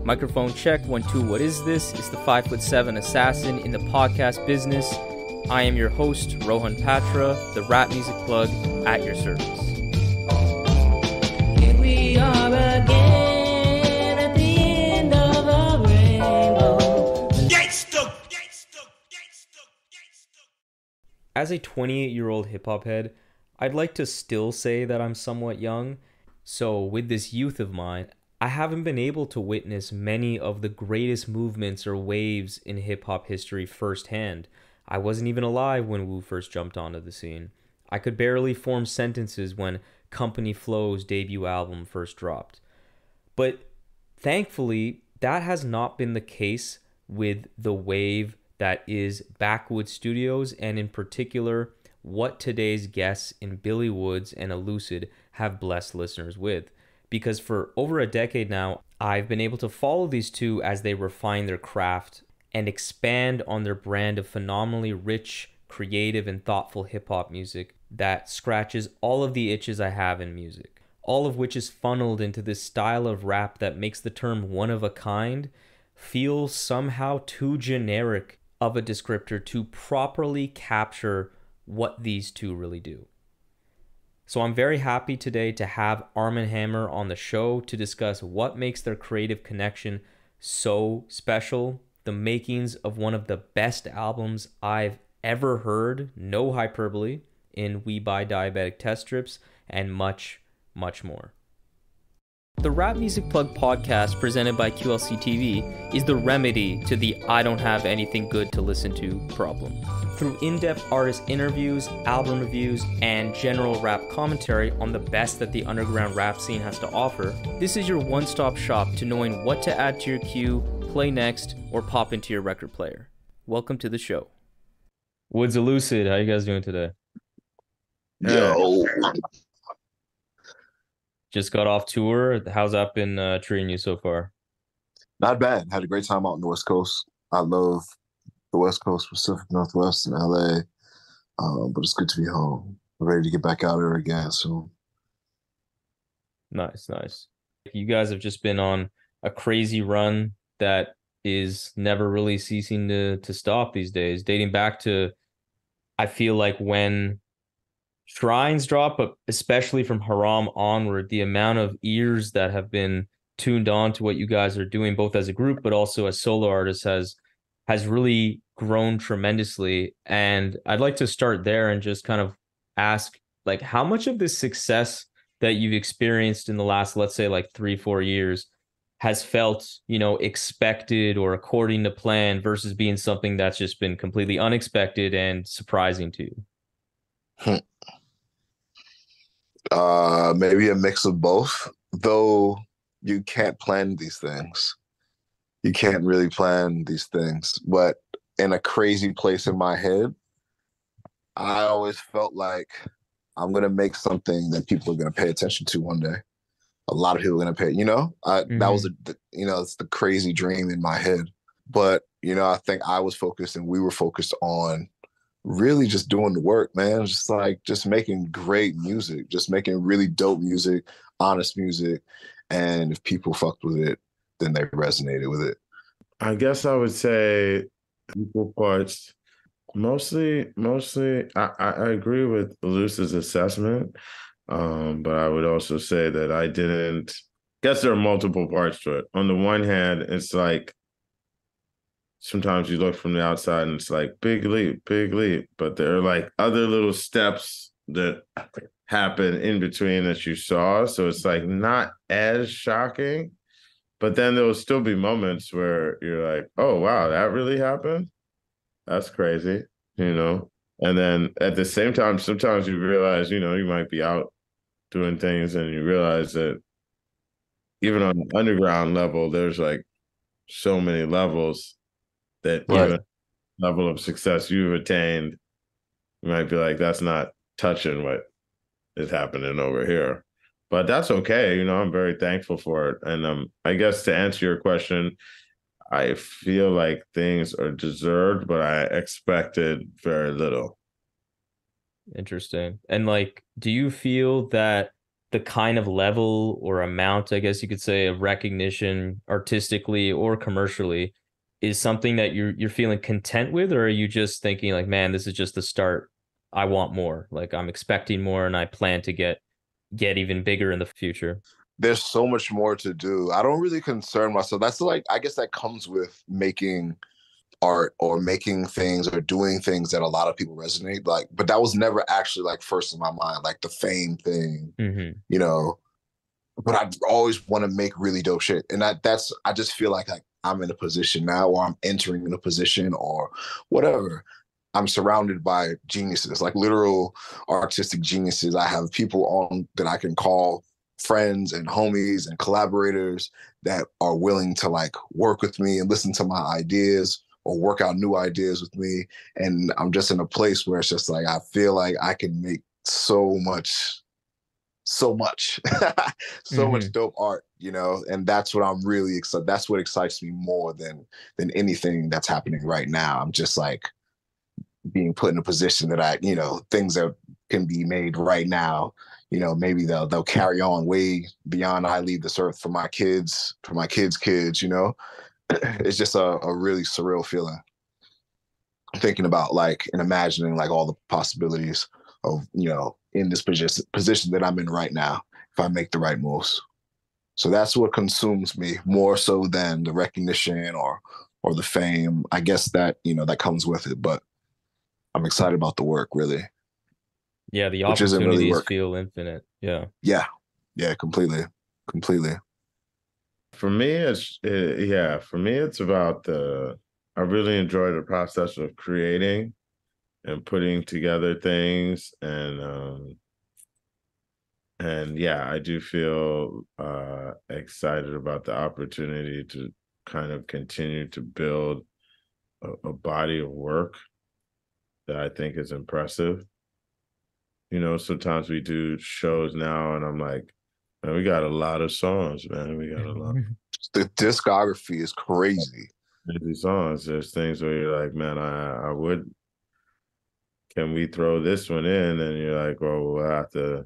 Microphone check, 1, 2, what is this? It's the 5'7" assassin in the podcast business. I am your host, Rohan Patra, the rap music plug at your service. Here we are again at the end of a rainbow. As a 28-year-old hip-hop head, I'd like to still say that I'm somewhat young. So with this youth of mine, I haven't been able to witness many of the greatest movements or waves in hip-hop history firsthand. I wasn't even alive when Wu first jumped onto the scene. I could barely form sentences when Company Flow's debut album first dropped. But thankfully, that has not been the case with the wave that is Backwoodz Studioz, and in particular, what today's guests in Billy Woods and Elucid have blessed listeners with. Because for over a decade now, I've been able to follow these two as they refine their craft and expand on their brand of phenomenally rich, creative, and thoughtful hip-hop music that scratches all of the itches I have in music. All of which is funneled into this style of rap that makes the term one of a kind feel somehow too generic of a descriptor to properly capture what these two really do. So I'm very happy today to have Armand Hammer on the show to discuss what makes their creative connection so special, the makings of one of the best albums I've ever heard, no hyperbole, in We Buy Diabetic test strips, and much, much more. The Rap Music Plug podcast presented by QLC TV is the remedy to the I don't have anything good to listen to problem. Through in-depth artist interviews, album reviews, and general rap commentary on the best that the underground rap scene has to offer, this is your one-stop shop to knowing what to add to your queue, play next, or pop into your record player. Welcome to the show. Woods Elucid, how you guys doing today? Yo. Just got off tour. How's that been treating you so far? Not bad. Had a great time out on the West Coast. I love the West Coast, Pacific Northwest, and LA. But it's good to be home. I'm ready to get back out there again soon. Nice. You guys have just been on a crazy run that is never really ceasing to stop these days, dating back to, I feel like, when Shrines drop, but especially from Haram onward, the amount of ears that have been tuned on to what you guys are doing, both as a group, but also as solo artists, has really grown tremendously. And I'd like to start there and just kind of ask, like, how much of this success that you've experienced in the last, let's say, like 3-4 years has felt, expected or according to plan versus being something that's just been completely unexpected and surprising to you? Maybe a mix of both, though you can't plan these things. You can't really plan these things. But in a crazy place in my head, I always felt like I'm going to make something that people are going to pay attention to one day. A lot of people are going to pay, that was, it's the crazy dream in my head. But, I think I was focused and we were focused on really just doing the work, man. Just making great music, just making really dope music, honest music. And if people fucked with it, then they resonated with it. I guess I would say equal parts. Mostly, I agree with Lucid's assessment. But I would also say that I guess there are multiple parts to it. On the one hand, it's like, sometimes you look from the outside and it's like, big leap. But there are like other little steps that happen in between that you saw. So it's like not as shocking. But then there will still be moments where you're like, oh, wow, that really happened? That's crazy, And then at the same time, sometimes you realize, you might be out doing things and you realize that even on the underground level, there's like so many levels that even level of success you've attained, you might be like, that's not touching what is happening over here. But that's okay. I'm very thankful for it. And I guess to answer your question, I feel like things are deserved, but I expected very little. Interesting. And like, do you feel that the kind of level or amount, I guess you could say, of recognition artistically or commercially is something that you're feeling content with, or are you just thinking like, man, this is just the start. I want more. Like I'm expecting more and I plan to get even bigger in the future. There's so much more to do. I don't really concern myself. That's like, I guess that comes with making art or making things or doing things that a lot of people resonate like, but that was never actually like first in my mind, like the fame thing, Mm-hmm. you know. But I always want to make really dope shit, and that's I just feel like I'm in a position now, or I'm entering in a position, or whatever. I'm surrounded by geniuses, like literal artistic geniuses. I have people on that I can call friends and homies and collaborators that are willing to like work with me and listen to my ideas or work out new ideas with me. And I'm just in a place where it's just like I feel like I can make so much so much Mm-hmm. dope art, you know. And that's what I'm really excited. That's what excites me more than anything that's happening right now. I'm just like being put in a position that I, you know, things that can be made right now, you know, maybe they'll carry on way beyond I leave this earth for my kids, kids, you know. It's just a really surreal feeling thinking about like and imagining like all the possibilities of, you know, in this position that I'm in right now if I make the right moves. So that's what consumes me more so than the recognition or the fame. I guess that, you know, that comes with it, but I'm excited about the work really, Yeah, the which isn't really opportunities work. feel infinite. Yeah. Yeah. Yeah, completely. For me, it's about I really enjoy the process of creating and putting together things, and yeah, I do feel excited about the opportunity to kind of continue to build a body of work that I think is impressive. You know, sometimes we do shows now, and I'm like, man, we got a lot of songs, man. We got a lot The discography is crazy. of crazy songs. There's things where you're like, man, I would, can we throw this one in? And you're like, well, we'll have to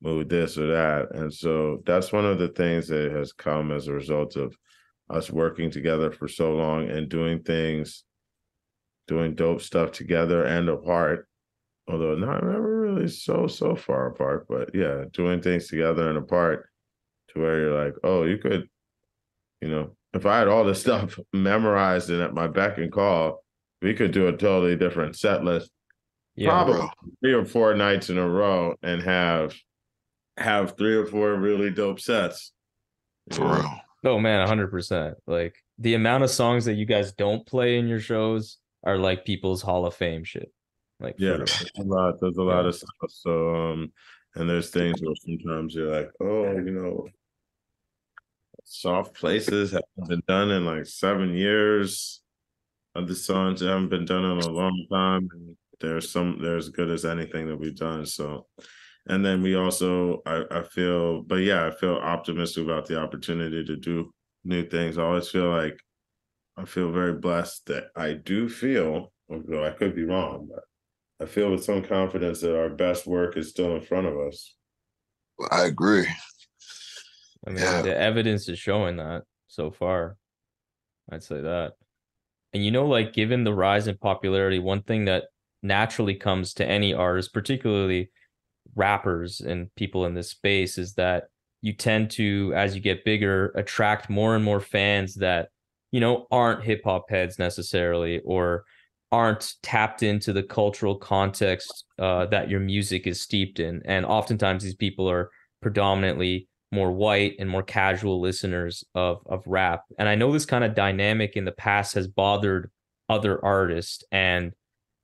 move this or that. And so that's one of the things that has come as a result of us working together for so long and doing dope stuff together and apart. Although not never really so far apart, but yeah, doing things together and apart to where you're like, oh, you could, you know, if I had all this stuff memorized and at my beck and call, we could do a totally different set list, Yeah. probably 3 or 4 nights in a row, and have 3 or 4 really dope sets. For real. Oh man, 100%. Like the amount of songs that you guys don't play in your shows are like people's Hall of Fame shit. Like for Yeah, real. there's a lot of stuff. So and there's things where sometimes you're like, oh, you know, soft places haven't been done in like 7 years. Other songs haven't been done in a long time. And they're as good as anything that we've done. So, and then we also, I feel, but yeah, I feel optimistic about the opportunity to do new things. I feel very blessed that I do feel, although I could be wrong, but I feel with some confidence that our best work is still in front of us. I agree. I mean, Yeah. the evidence is showing that so far. I'd say that. And you know, like given the rise in popularity, one thing that naturally comes to any artist, particularly rappers and people in this space, is that you tend to, as you get bigger, attract more and more fans that, you know, aren't hip hop heads necessarily, or aren't tapped into the cultural context that your music is steeped in. And oftentimes these people are predominantly more white and more casual listeners of rap. And I know this kind of dynamic in the past has bothered other artists, and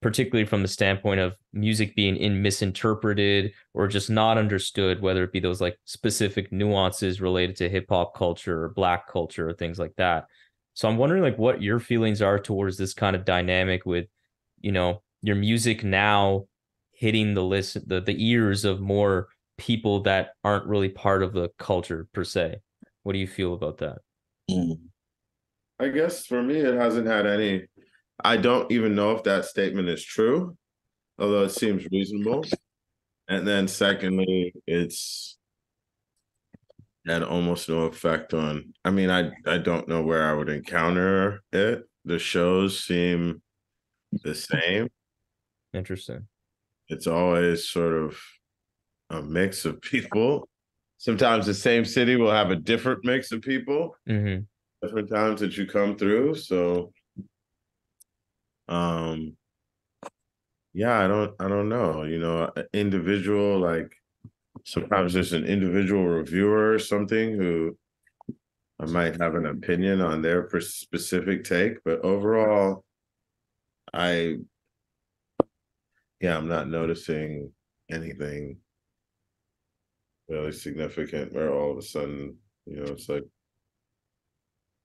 particularly from the standpoint of music being misinterpreted or just not understood, whether it be those like specific nuances related to hip hop culture or black culture or things like that. So I'm wondering like what your feelings are towards this kind of dynamic with, you know, your music now hitting the ears of more people that aren't really part of the culture per se. What do you feel about that? I guess for me, it hasn't had any. I don't even know if that statement is true, although it seems reasonable. And then secondly, it's had almost no effect on. I mean, I don't know where I would encounter it. The shows seem the same. Interesting. It's always sort of a mix of people. Sometimes the same city will have a different mix of people, different times that you come through. So, yeah, I don't know. You know, an individual, like sometimes there's an individual reviewer or something who I might have an opinion on their specific take, but overall, I'm not noticing anything really significant where all of a sudden, you know, it's like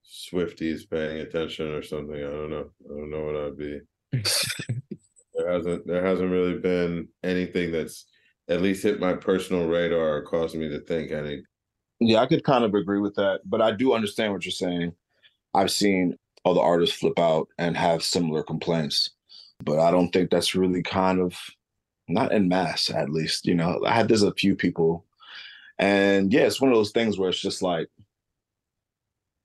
Swifties paying attention or something. I don't know. I don't know what I'd be. There hasn't really been anything that's at least hit my personal radar or caused me to think any. Yeah, I could kind of agree with that, but I do understand what you're saying. I've seen other artists flip out and have similar complaints, but I don't think that's really kind of not en masse, at least. You know, there's a few people, and yeah, it's one of those things where it's just like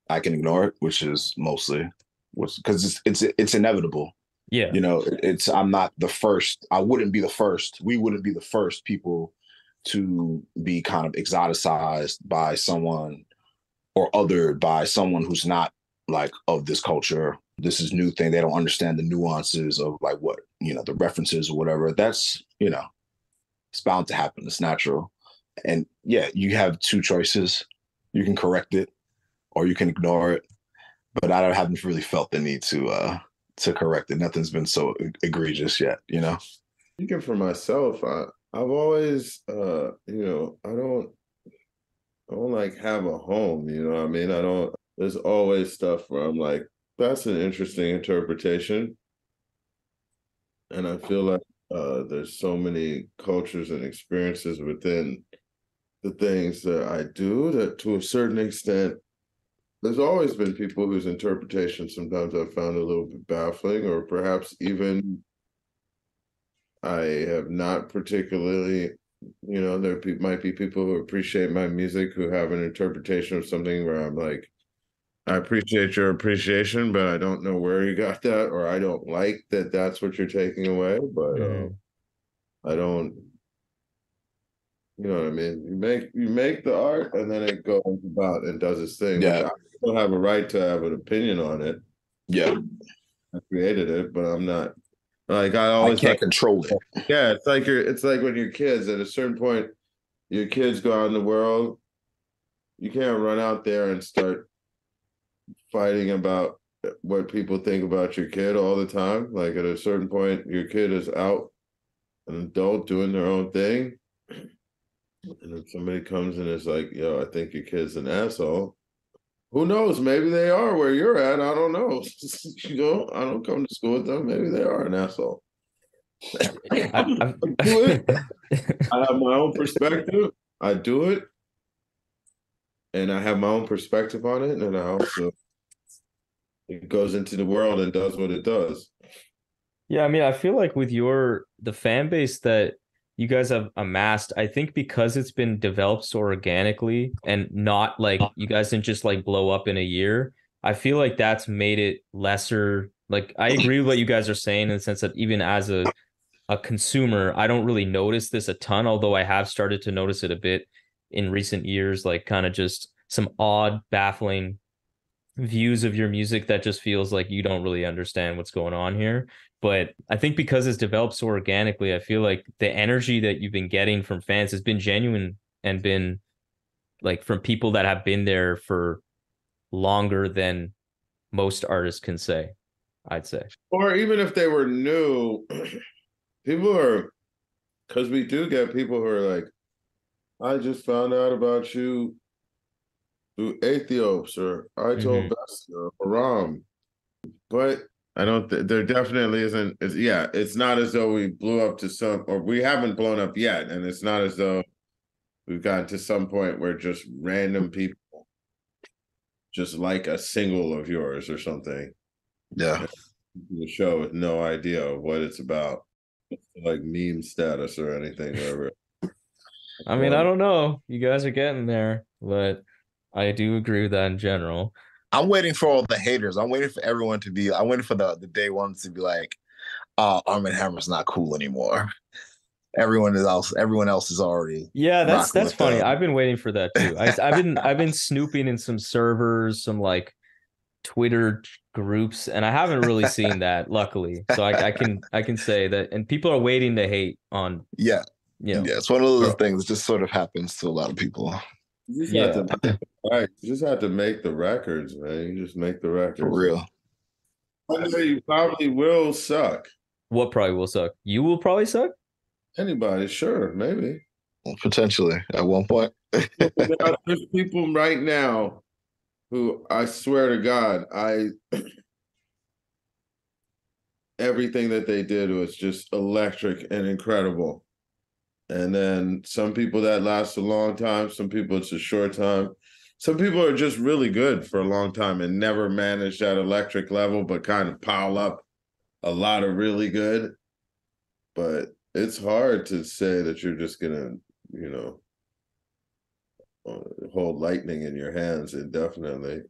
I can ignore it, which is mostly because it's inevitable. Yeah. You know, I'm not the first. I wouldn't be the first. We wouldn't be the first people to be kind of exoticized by someone or othered by someone who's not like of this culture. This is new thing. They don't understand the nuances of like what, you know, the references or whatever. That's, you know, it's bound to happen. It's natural. And yeah, you have two choices. You can correct it or you can ignore it. But I haven't really felt the need to correct it. Nothing's been so egregious yet, you know? Speaking for myself, I've always, you know, I don't like have a home, you know what I mean? There's always stuff where I'm like, that's an interesting interpretation. And I feel like there's so many cultures and experiences within the things that I do that to a certain extent, there's always been people whose interpretation sometimes I've found a little bit baffling, or perhaps even I have not particularly, you know, might be people who appreciate my music who have an interpretation of something where I'm like, I appreciate your appreciation, but I don't know where you got that, or I don't like that that's what you're taking away, but I don't, you know what I mean? You make the art and then it goes about and does its thing. Yeah. Which I still have a right to have an opinion on it. Yeah. I created it, but I'm not like I can't control it. Yeah, it's like when you're kids, at a certain point, your kids go out in the world, you can't run out there and start fighting about what people think about your kid all the time. Like at a certain point, your kid is out, an adult doing their own thing. And if somebody comes and is like, yo, I think your kid's an asshole, who knows? Maybe they are where you're at. I don't know. You know, I don't come to school with them. Maybe they are an asshole. I do it. I have my own perspective. I do it. And I have my own perspective on it. And I also, it goes into the world and does what it does. Yeah, I mean, I feel like with the fan base that you guys have amassed, I think because it's been developed so organically and not like you guys didn't just like blow up in a year, I feel like that's made it lesser. Like I agree with what you guys are saying in the sense that even as a consumer, I don't really notice this a ton, although I have started to notice it a bit in recent years, like kind of just some odd, baffling views of your music that just feels like you don't really understand what's going on here. But I think because it's developed so organically, I feel like the energy that you've been getting from fans has been genuine and been like from people that have been there for longer than most artists can say, I'd say. Or even if they were new, people are, because we do get people who are like, I just found out about you through Aethiopes, or I told Bestia or Ram. But I don't, there definitely isn't, it's not as though we blew up to some, or we haven't blown up yet. And it's not as though we've gotten to some point where just random people just like a single of yours or something. Yeah. The show with no idea of what it's about, like meme status or anything, whatever. I mean, I don't know. You guys are getting there, but I do agree with that in general. I'm waiting for all the haters. I'm waiting for everyone to be. I'm waiting for the day one to be like, Armand Hammer's not cool anymore. Everyone else is already Yeah, rocking that's with funny. the. I've been waiting for that too. I've been snooping in some servers, some like Twitter groups, and I haven't really seen that, luckily. So I can say that, and people are waiting to hate on, Yeah, you know, yeah. It's one of those bro. things that just sort of happens to a lot of people. You just have Yeah. to, right? You just have to make the records, man. You just make the For records. real. One day you probably will suck. What probably will suck? You will probably suck? Anybody, sure, maybe. Potentially at one point. There's people right now who I swear to God, everything that they did was just electric and incredible. And then some people that last a long time, some people it's a short time. Some people are just really good for a long time and never manage that electric level, but kind of pile up a lot of really good. But it's hard to say that you're just gonna, you know, hold lightning in your hands indefinitely.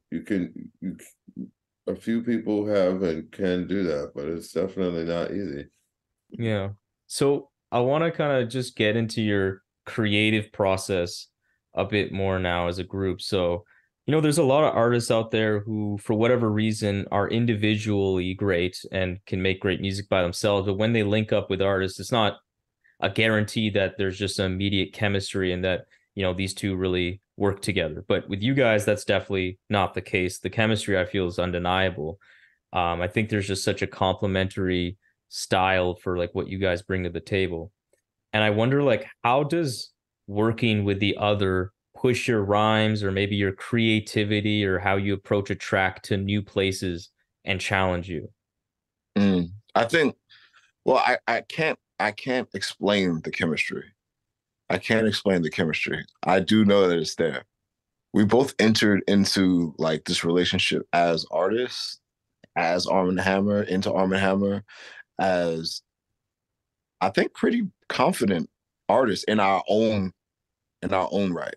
A few people have and can do that, but it's definitely not easy. Yeah. So I want to kind of just get into your creative process a bit more now as a group. So, there's a lot of artists out there who, for whatever reason, are individually great and can make great music by themselves. But when they link up with artists, it's not a guarantee that there's just an immediate chemistry and that, these two really work together. But with you guys, that's definitely not the case. The chemistry, I feel, is undeniable. I think there's just such a complementary style for like what you guys bring to the table. And I wonder, like, how does working with the other push your rhymes or maybe your creativity or how you approach a track to new places and challenge you? I think, well, I can't explain the chemistry. I can't explain the chemistry. I do know that it's there. We both entered into like this relationship as artists, as Armand Hammer, into Armand Hammer, as I think pretty confident artists in our own right.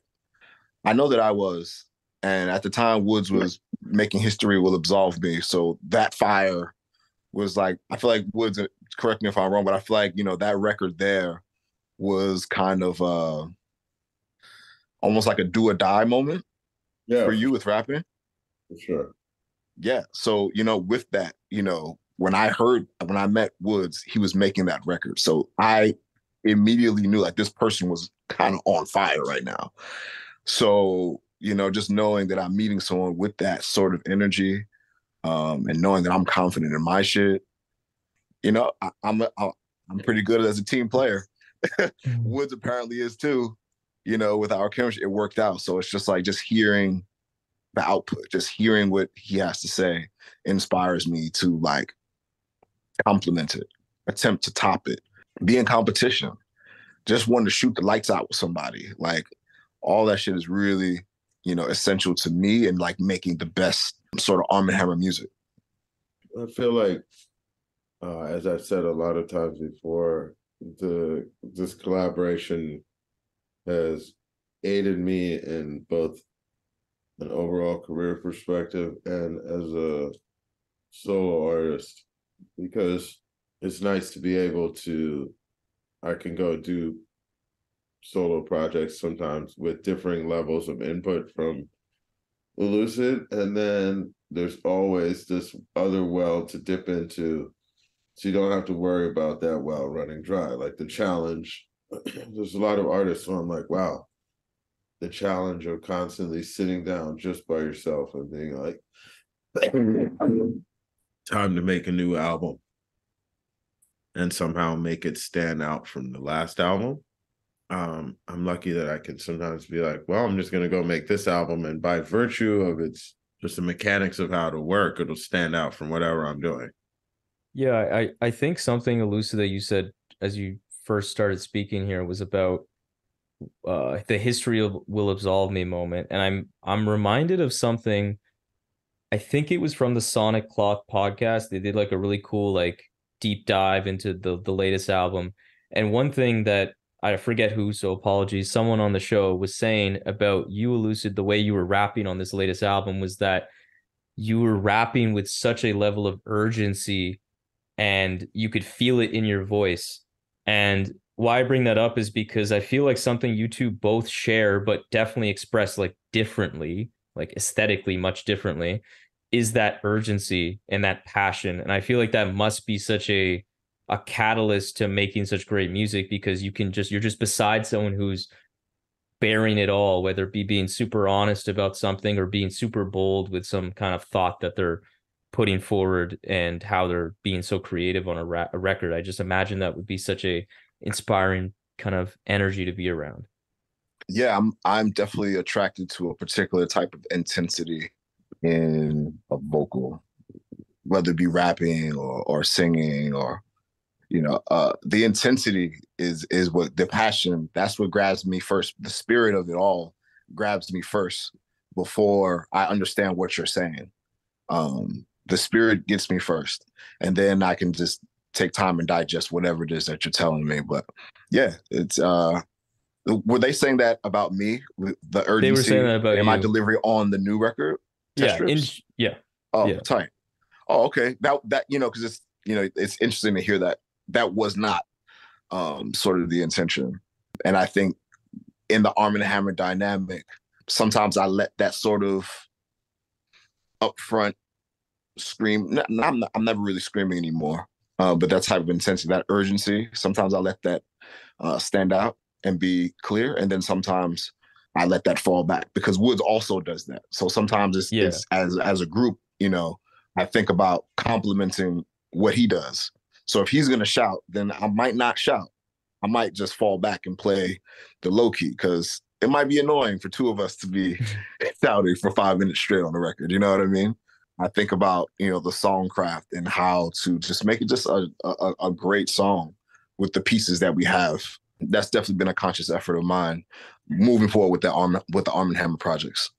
I know that I was, and at the time Woods was making history will absolve me. So that fire was like, I feel like Woods, correct me if I'm wrong, but I feel like, that record there was kind of almost like a do or die moment for you with rapping. For sure. Yeah. So, with that, when I met Woods, he was making that record. So I immediately knew like this person was kind of on fire right now. So, just knowing that I'm meeting someone with that sort of energy, and knowing that I'm confident in my shit, I'm pretty good as a team player. Woods apparently is too, with our chemistry, it worked out. So it's just like just hearing the output, just hearing what he has to say inspires me to like compliment it, attempt to top it, be in competition, just want to shoot the lights out with somebody. Like all that shit is really, essential to me and like making the best sort of Armand Hammer music. I feel like, as I've said a lot of times before, this collaboration has aided me in both an overall career perspective and as a solo artist, because it's nice to be able to, I can go do solo projects sometimes with differing levels of input from Elucid, and then there's always this other well to dip into, so you don't have to worry about that well running dry. Like the challenge, there's a lot of artists who I'm like, wow, the challenge of constantly sitting down just by yourself and being like, time to make a new album and somehow make it stand out from the last album. I'm lucky that I can sometimes be like, well, I'm just going to go make this album, and by virtue of its just the mechanics of how to work, it'll stand out from whatever I'm doing. Yeah, I think something elusive that you said as you first started speaking here was about the history of will absolve me moment, and I'm reminded of something. I think it was from the Sonic Clock podcast. They did like a really cool like deep dive into the latest album, and one thing that I forget who, so apologies. Someone on the show was saying about you, Elucid, the way you were rapping on this latest album was that you were rapping with such a level of urgency and you could feel it in your voice. And why I bring that up is because I feel like something you two both share, but definitely express like differently, like aesthetically much differently, is that urgency and that passion. And I feel like that must be such a catalyst to making such great music because you're just beside someone who's bearing it all, whether it be being super honest about something or being super bold with some kind of thought that they're putting forward and how they're being so creative on a record. I just imagine that would be such a inspiring kind of energy to be around. Yeah, I'm definitely attracted to a particular type of intensity in a vocal, whether it be rapping or singing or the intensity is what the passion, that's what grabs me first. The spirit of it all grabs me first before I understand what you're saying. The spirit gets me first, and then I can just take time and digest whatever it is that you're telling me. But yeah, it's were they saying that about me, the They were saying urgency that about in my you. delivery on the new record test Yeah, strips? yeah, Oh, yeah. tight. Oh, okay. That because it's interesting to hear that that was not sort of the intention. And I think in the Armand Hammer dynamic, sometimes I let that sort of upfront scream. I'm never really screaming anymore, but that type of intensity, that urgency, sometimes I let that stand out and be clear, and then sometimes I let that fall back because Woods also does that. So sometimes Yeah. it's as a group, I think about complimenting what he does. So if he's gonna shout, then I might not shout. I might just fall back and play the low key because it might be annoying for two of us to be shouting for 5 minutes straight on the record. You know what I mean? I think about the song craft and how to just make it just a great song with the pieces that we have. That's definitely been a conscious effort of mine moving forward with the Arm and Hammer projects.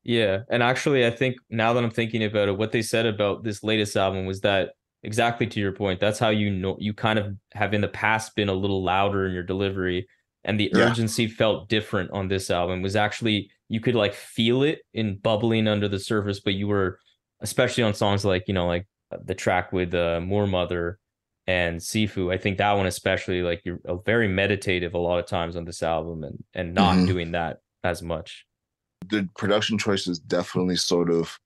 Yeah, and actually, I think now that I'm thinking about it, what they said about this latest album was that exactly to your point. That's how you kind of have in the past been a little louder in your delivery, and the Yeah. urgency felt different on this album. Was actually you could like feel it in bubbling under the surface, but you were especially on songs like like the track with Moor Mother and Sifu. I think that one especially like you're very meditative a lot of times on this album, and not Hmm. doing that as much. The production choices definitely sort of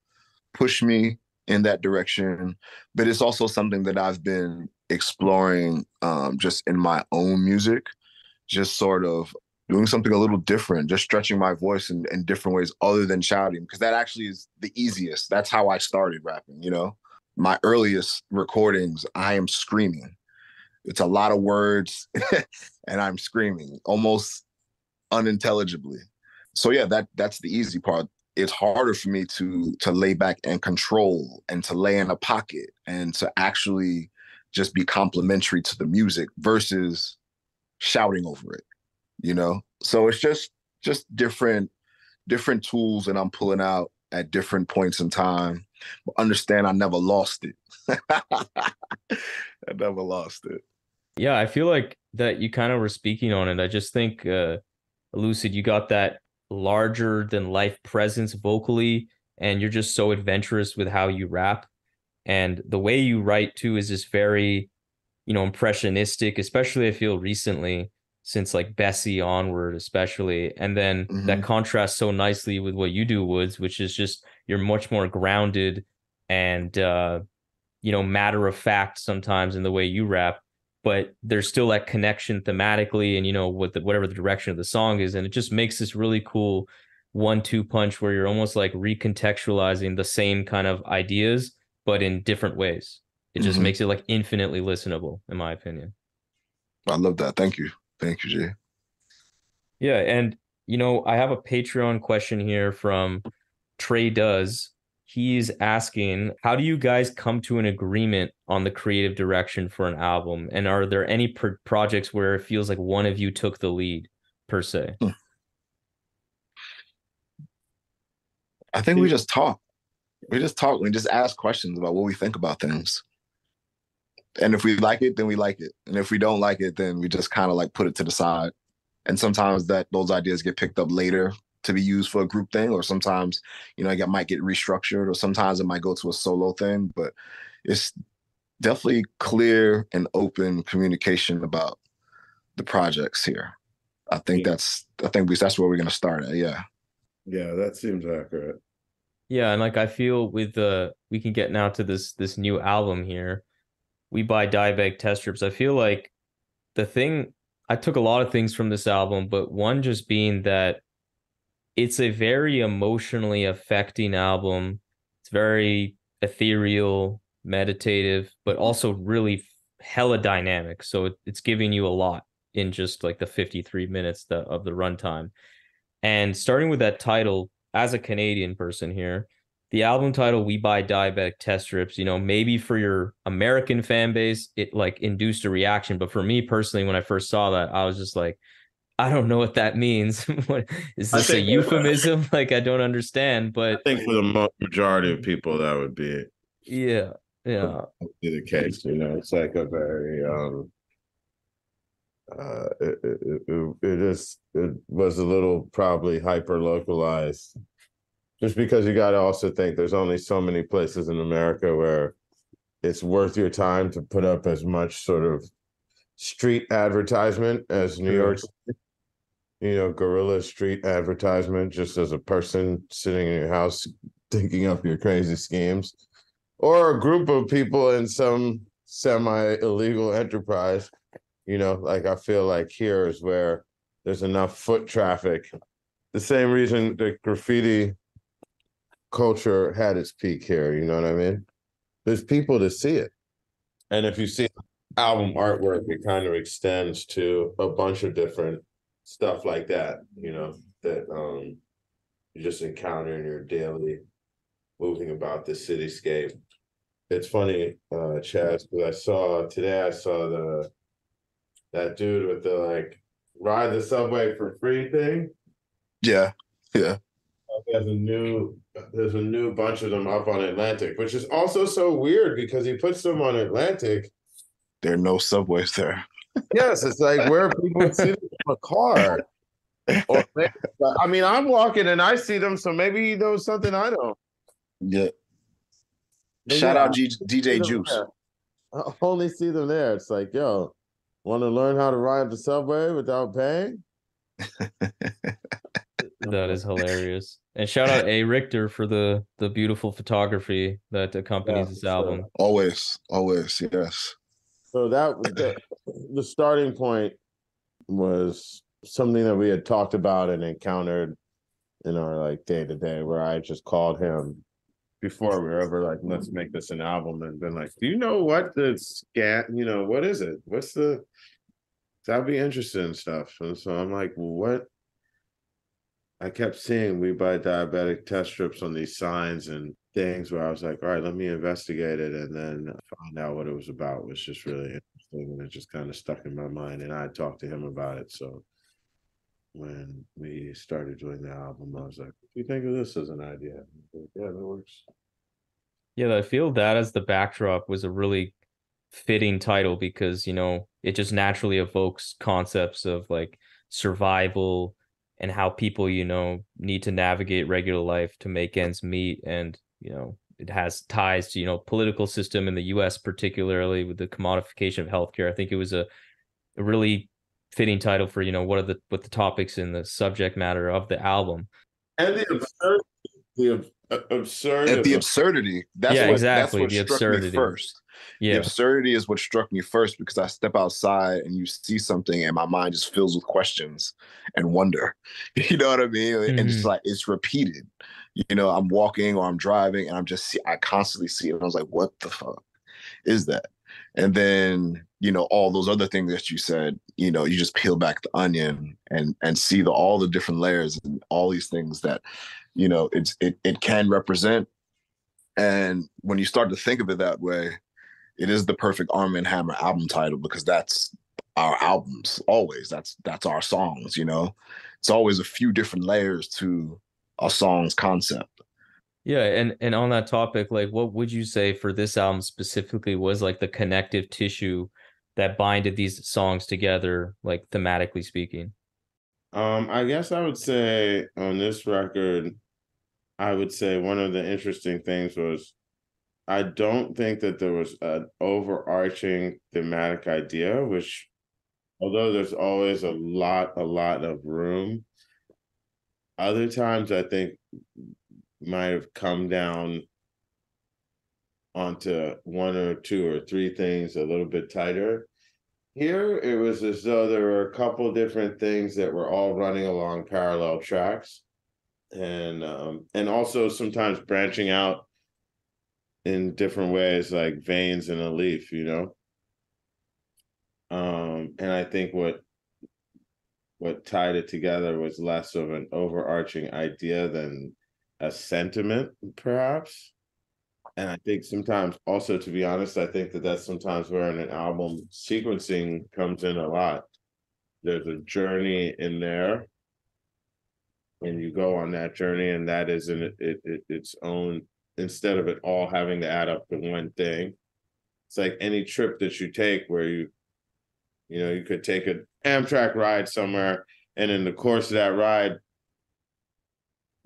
push me in that direction, but it's also something that I've been exploring just in my own music, just sort of doing something a little different, just stretching my voice in different ways other than shouting, because that actually is the easiest. That's how I started rapping. My earliest recordings, I am screaming. It's a lot of words and I'm screaming almost unintelligibly. So yeah, that's the easy part. It's harder for me to lay back and control and to lay in a pocket and to actually just be complimentary to the music versus shouting over it. So it's just different tools that I'm pulling out at different points in time. But understand I never lost it. I never lost it. Yeah, I feel like that you kind of were speaking on it. I just think Lucid, you got that larger than life presence vocally, and you're just so adventurous with how you rap. And the way you write too is just very, impressionistic, especially I feel recently since like Bessie onward, especially. And then that Hmm. contrasts so nicely with what you do, Woods, which is just you're much more grounded and matter of fact sometimes in the way you rap, but there's still that connection thematically and whatever the direction of the song is, and it just makes this really cool 1-2 punch where you're almost like recontextualizing the same kind of ideas but in different ways. It just Hmm. makes it like infinitely listenable, in my opinion. I love that. Thank you. Thank you, Jay. Yeah, and I have a Patreon question here from TreDoes. He's asking, how do you guys come to an agreement on the creative direction for an album? And are there any projects where it feels like one of you took the lead, per se? I think we just talk. We just talk. We just ask questions about what we think about things. And if we like it, then we like it. And if we don't like it, then we just kind of like put it to the side. And sometimes those ideas get picked up later to be used for a group thing, or sometimes, it might get restructured, or sometimes it might go to a solo thing. But it's definitely clear and open communication about the projects here. I think that's where we're gonna start at. Yeah. Yeah, that seems accurate. Yeah, and like I feel with we can get now to this new album here. We buy Diabetic test strips. I feel like the thing I took a lot of things from this album, but one just being that it's a very emotionally affecting album. It's very ethereal, meditative, but also really hella dynamic. So it's giving you a lot in just like the 53 minutes of the runtime. And starting with that title, as a Canadian person here, the album title "We Buy Diabetic Test Strips," maybe for your American fan base, it like induced a reaction. But for me personally, when I first saw that, I was just like, I don't know what that means. What is this, a euphemism? Like, I don't understand. But I think for the majority of people, that would be yeah, the case. It's like a very it was a little probably hyper localized, just because you got to also think there's only so many places in America where it's worth your time to put up as much sort of street advertisement as New York City. Guerrilla street advertisement, just as a person sitting in your house thinking up your crazy schemes, or a group of people in some semi-illegal enterprise. Like I feel like here is where there's enough foot traffic. The same reason the graffiti culture had its peak here, you know what I mean? There's people to see it. And if you see album artwork, it kind of extends to a bunch of different stuff like that, that you just encounter in your daily moving about the cityscape. It's funny, Chaz, because I saw that dude with the like ride the subway for free thing. Yeah. There's a new bunch of them up on Atlantic, which is also so weird because he puts them on Atlantic. There are no subways there. Yes, it's like where people see them in a car. Or I mean, I'm walking and I see them, so maybe he knows something I don't. Yeah. Shout out DJ Juice. I only see them there. It's like, yo, want to learn how to ride the subway without paying? That is hilarious. And shout out A. Richter for the beautiful photography that accompanies this album. Always, yes. So that was the starting point was something that we had talked about and encountered in our like day to day, where I just called him before we were ever like, let's make this an album, and been like, do you know what the what is it? That'd be interesting stuff. And so I'm like, well, what? I kept seeing "We Buy Diabetic Test Strips" on these signs and things where I was like, all right, let me investigate it, and then find out what it was about. It was just really interesting, and it just kind of stuck in my mind, and I talked to him about it. So when we started doing the album, I was like, what do you think of this as an idea? Like, yeah, that works. Yeah, I feel that as the backdrop was a really fitting title because, it just naturally evokes concepts of like survival and how people, need to navigate regular life to make ends meet. And, it has ties to, political system in the US, particularly with the commodification of healthcare. I think it was a really fitting title for, what the topics and the subject matter of the album. And the absurdity. That's what struck me first. Yeah. The absurdity is what struck me first, because I step outside and you see something and my mind just fills with questions and wonder. You know what I mean? Mm-hmm. And just like it's repeated. I'm walking or I'm driving and I constantly see it. And I was like, what the fuck is that? And then, all those other things that you said, you just peel back the onion and see all the different layers and all these things that, it can represent. And when you start to think of it that way, it is the perfect Armand Hammer album title, because that's our albums always. That's our songs, It's always a few different layers to a song's concept. Yeah, and on that topic, like what would you say for this album specifically was like the connective tissue that binded these songs together, like thematically speaking? I guess I would say on this record, I would say one of the interesting things was I don't think that there was an overarching thematic idea, which although there's always a lot of room, other times I think might have come down onto one or two or three things a little bit tighter. Here, it was as though there were a couple different things that were all running along parallel tracks, and also sometimes branching out in different ways, like veins in a leaf, you know. And I think what tied it together was less of an overarching idea than a sentiment, perhaps. And I think sometimes also, to be honest, I think that that's sometimes where in an album sequencing comes in a lot. There's a journey in there, and you go on that journey, and that is its own, instead of it all having to add up to one thing. It's like any trip that you take where you could take an Amtrak ride somewhere, and in the course of that ride,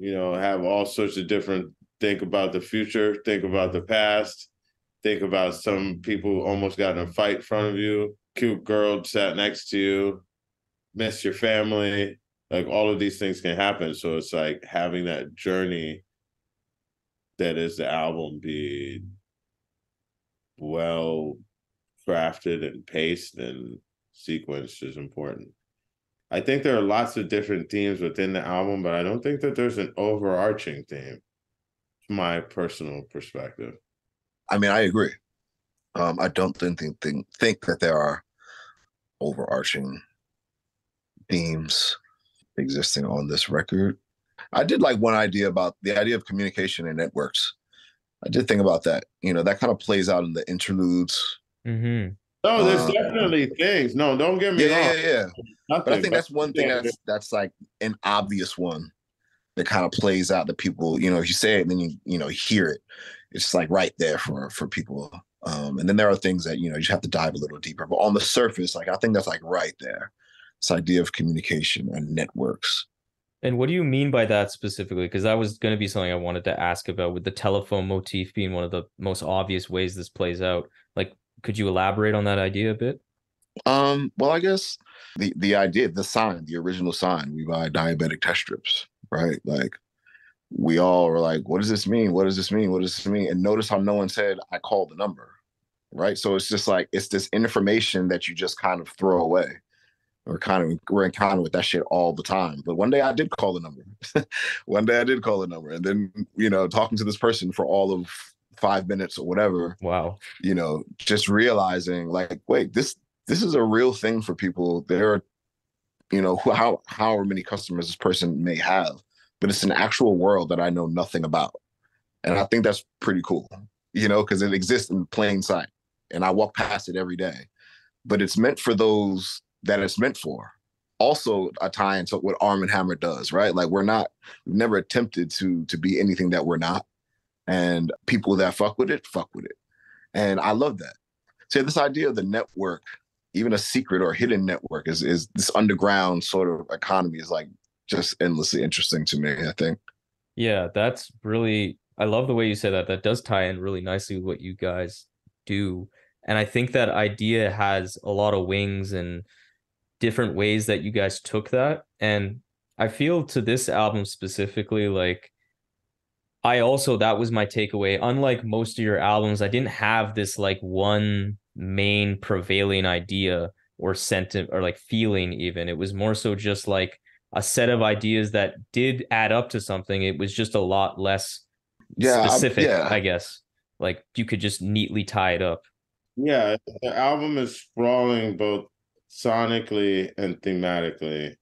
have all sorts of different, think about the future, think about the past, think about some people who almost got in a fight in front of you, cute girl sat next to you, miss your family, like all of these things can happen. So it's like having that journey that is the album be well crafted and paced and sequenced is important. I think there are lots of different themes within the album, but I don't think that there's an overarching theme, from my personal perspective. I mean, I agree. I don't think that there are overarching themes existing on this record. I did like one idea about the idea of communication and networks. I did think about that. That kind of plays out in the interludes. Mm-hmm. Oh, there's definitely things. No, don't get me wrong. Yeah. Nothing, but I think that's one thing that's like an obvious one that kind of plays out that people, if you say it and then you hear it, it's like right there for people. And then there are things that, you have to dive a little deeper. But on the surface, like I think that's like right there. This idea of communication and networks. And what do you mean by that specifically? Because that was going to be something I wanted to ask about, with the telephone motif being one of the most obvious ways this plays out. Like, could you elaborate on that idea a bit? Well, I guess the idea, the original sign, we buy diabetic test strips, right? Like we all were like, what does this mean? What does this mean? What does this mean? And notice how no one said, I called the number, right? So it's just like, it's this information that you just kind of throw away. We're in contact with that shit all the time. But one day I did call the number. One day I did call the number. And then, talking to this person for all of 5 minutes or whatever. Wow. Just realizing like, wait, this is a real thing for people. There are, however many customers this person may have, but it's an actual world that I know nothing about. And I think that's pretty cool, because it exists in plain sight. And I walk past it every day. But it's meant for those that it's meant for. Also, a tie into what Armand Hammer does, right? Like we've never attempted to be anything that we're not. And people that fuck with it. And I love that. So this idea of the network, even a secret or hidden network is this underground sort of economy is like just endlessly interesting to me, I think. Yeah, that's really, I love the way you said that. That does tie in really nicely with what you guys do. And I think that idea has a lot of wings and different ways that you guys took that. And I feel to this album specifically, like that was my takeaway. Unlike most of your albums, I didn't have this like one main prevailing idea or sentiment or like feeling even. It was more so just like a set of ideas that did add up to something. It was just a lot less specific, I guess. Like you could just neatly tie it up. Yeah, the album is sprawling both sonically and thematically,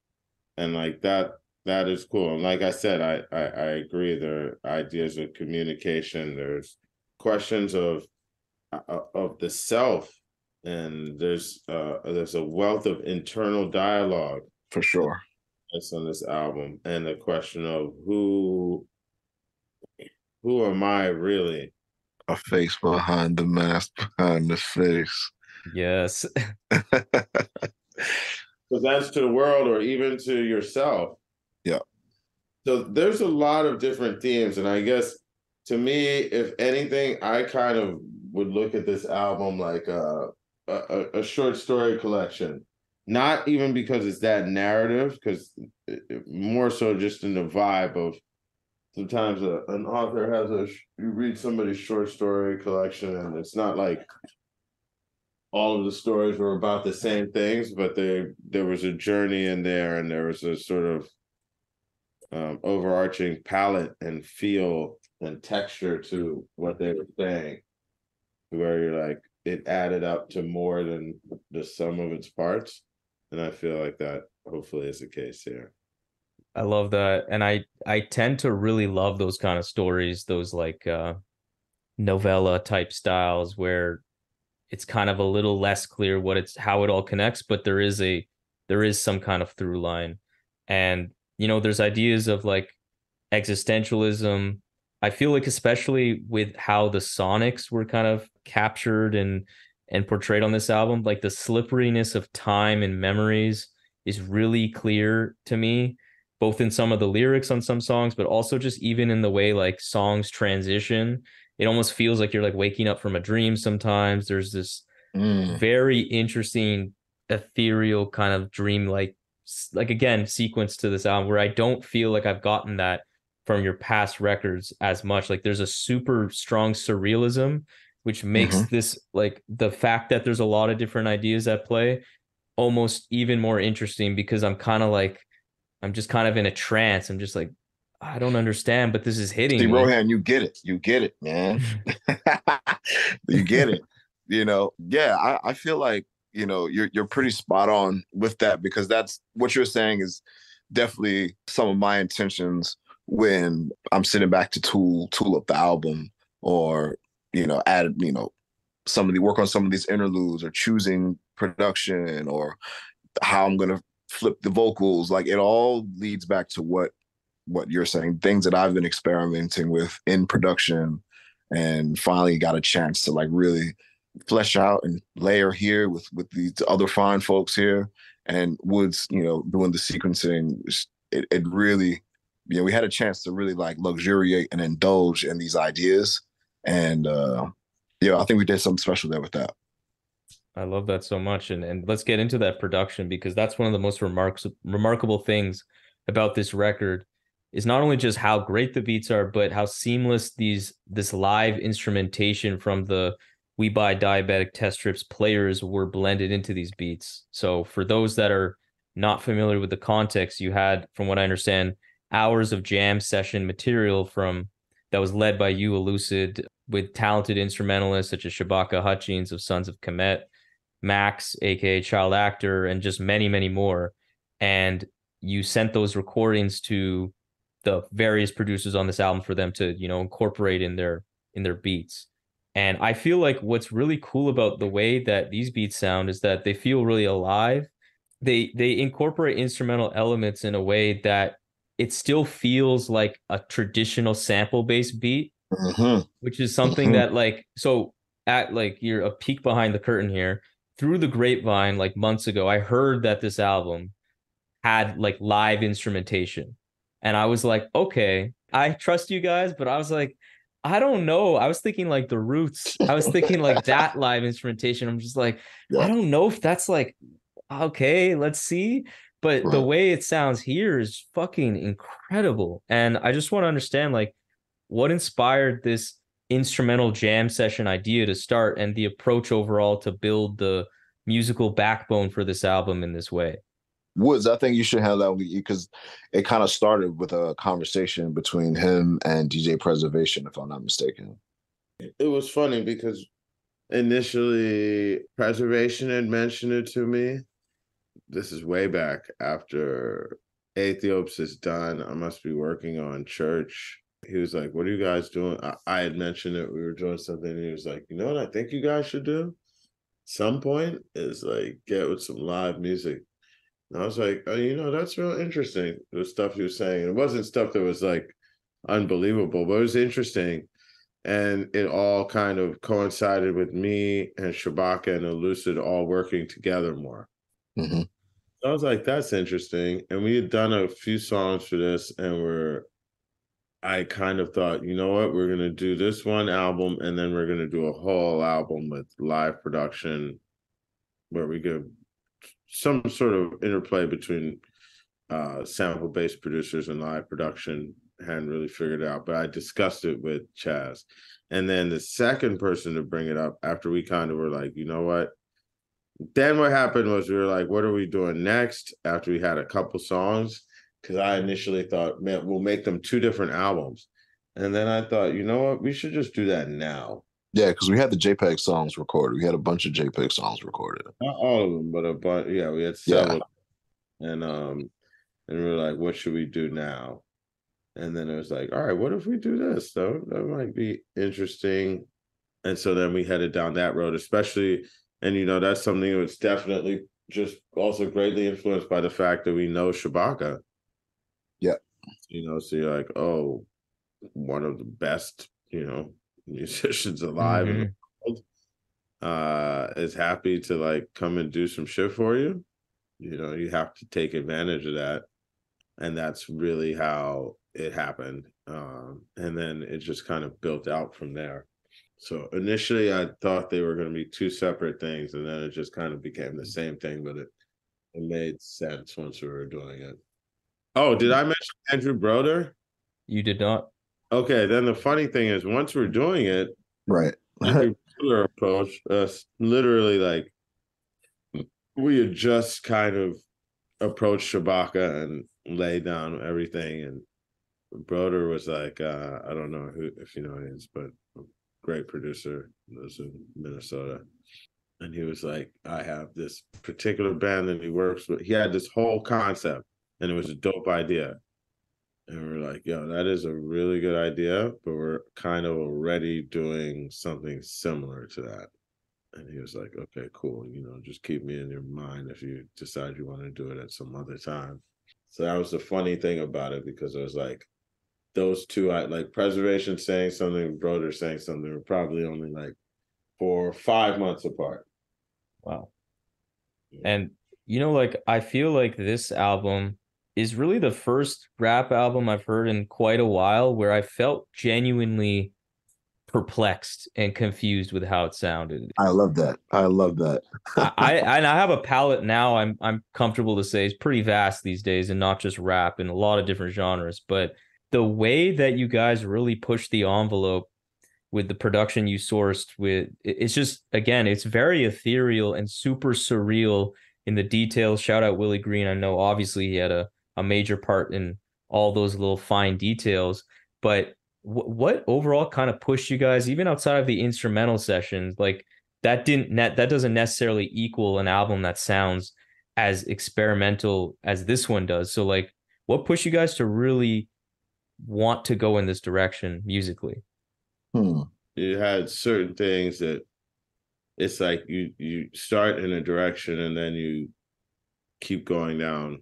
and like that is cool. And like I said, I agree. There are ideas of communication. There's questions of the self, and there's a wealth of internal dialogue for sure that's on this album, and the question of who who am I really? A face behind the mask, behind the face. Yes. Presents to the world or even to yourself. Yeah. So there's a lot of different themes, and I guess to me, if anything, I kind of would look at this album like a short story collection. Not even because it's that narrative, because more so just in the vibe of sometimes an author has you read somebody's short story collection, and it's not like all of the stories were about the same things, but there was a journey in there, and there was a sort of overarching palette and feel and texture to what they were saying, where you're like, it added up to more than the sum of its parts. And I feel like that hopefully is the case here. I love that. And I tend to really love those kind of stories, those like novella type styles where it's kind of a little less clear how it all connects, but there is some kind of through line. And there's ideas of like existentialism. I feel like especially with how the sonics were kind of captured and portrayed on this album, like the slipperiness of time and memories is really clear to me, both in some of the lyrics on some songs, but also just even in the way like songs transition. It almost feels like you're like waking up from a dream sometimes. There's this very interesting ethereal kind of dream like again sequence to this album where I don't feel like I've gotten that from your past records as much. Like there's a super strong surrealism which makes this like the fact that there's a lot of different ideas at play almost even more interesting, because I'm just kind of in a trance. I'm just like, I don't understand, but this is hitting See, me. Rohan, you get it, man. You get it. Yeah, I feel like, you're pretty spot on with that, because that's what you're saying is definitely some of my intentions when I'm sitting back to tool up the album, or add work on some of these interludes, or choosing production, or how I'm gonna flip the vocals. Like it all leads back to what you're saying, things that I've been experimenting with in production, and finally got a chance to like really flesh out and layer here with these other fine folks here, and Woods, doing the sequencing. It really, we had a chance to really like luxuriate and indulge in these ideas. And I think we did something special there with that. I love that so much. And let's get into that production, because that's one of the most remarkable things about this record is not only just how great the beats are, but how seamless this live instrumentation from the We Buy Diabetic test strips players were blended into these beats. So for those that are not familiar with the context, you had, from what I understand, hours of jam session material that was led by you, Elucid, with talented instrumentalists such as Shabaka Hutchings of Sons of Kemet, Max, aka Child Actor, and just many, many more. And you sent those recordings to the various producers on this album for them to, incorporate in their beats. And I feel like what's really cool about the way that these beats sound is that they feel really alive. They incorporate instrumental elements in a way that it still feels like a traditional sample-based beat, which is something that you're a peek behind the curtain here. Through the grapevine, like months ago, I heard that this album had like live instrumentation. And I was like, okay, I trust you guys, but I was like, I don't know. I was thinking like the Roots. I was thinking like that live instrumentation. I'm just like, I don't know if that's like, okay, let's see. But the way it sounds here is fucking incredible. And I just want to understand like what inspired this instrumental jam session idea to start, and the approach overall to build the musical backbone for this album in this way. Woods, I think you should have that with you, because it kind of started with a conversation between him and DJ Preservation, if I'm not mistaken. It was funny because initially Preservation had mentioned it to me. This is way back after Aethiopes is done. I must be working on Church. He was like, what are you guys doing? I had mentioned it. We were doing something. And he was like, you know what I think you guys should do? Some point is like get with some live music. And I was like, oh, that's real interesting. The stuff he was saying. It wasn't stuff that was like unbelievable. But it was interesting. And it all kind of coincided with me and Shabaka and Elucid all working together more. Mm-hmm. So I was like, that's interesting. And we had done a few songs for this, and I kind of thought, you know what, we're gonna do this one album, and then we're gonna do a whole album with live production where we give some sort of interplay between sample-based producers and live production. Hadn't really figured it out, but I discussed it with Chaz. And then the second person to bring it up after we kind of were like, you know what? Then what happened was we were like, what are we doing next? After we had a couple songs, because I initially thought, man, we'll make them 2 different albums. And then I thought, you know what? We should just do that now. Yeah, because we had the JPEG songs recorded. We had a bunch of JPEG songs recorded. Not all of them, but a bunch. Yeah, we had several. Yeah. And we were like, what should we do now? And then it was like, all right, what if we do this? Though that might be interesting. And so then we headed down that road, especially, and that's something that was definitely just also greatly influenced by the fact that we know Shabaka. Yeah. So you're like, oh, one of the best, musicians alive in the world is happy to like come and do some shit for you. You have to take advantage of that. And that's really how it happened. And then it just kind of built out from there. So initially I thought they were going to be 2 separate things, and then it just kind of became the same thing, but it made sense once we were doing it. Oh, did I mention Andrew Broder? You did not. Okay, then the funny thing is, once we're doing it, right, Andrew Broder approached us literally like we had just kind of approached Shabaka and laid down everything, and Broder was like, I don't know if you know who he is, but a great producer, lives in Minnesota. And he was like, I have this particular band that he works with. He had this whole concept, and it was a dope idea. And we were like, yo, that is a really good idea, but we're kind of already doing something similar to that. And he was like, okay, cool. Just keep me in your mind if you decide you want to do it at some other time. So that was the funny thing about it, because it was like those two, like Preservation saying something, Broder saying something, were probably only like 4 or 5 months apart. Wow. And, I feel like this album is really the first rap album I've heard in quite a while where I felt genuinely perplexed and confused with how it sounded. I love that. I have a palette now. I'm comfortable to say it's pretty vast these days, and not just rap, in a lot of different genres. But the way that you guys really push the envelope with the production you sourced with, it's just, again, it's very ethereal and super surreal in the details. Shout out Willie Green. I know obviously he had a major part in all those little fine details, but what overall kind of pushed you guys, even outside of the instrumental sessions, like that doesn't necessarily equal an album that sounds as experimental as this one does. So like, what pushed you guys to really want to go in this direction musically? You had certain things that it's like you start in a direction, and then you keep going down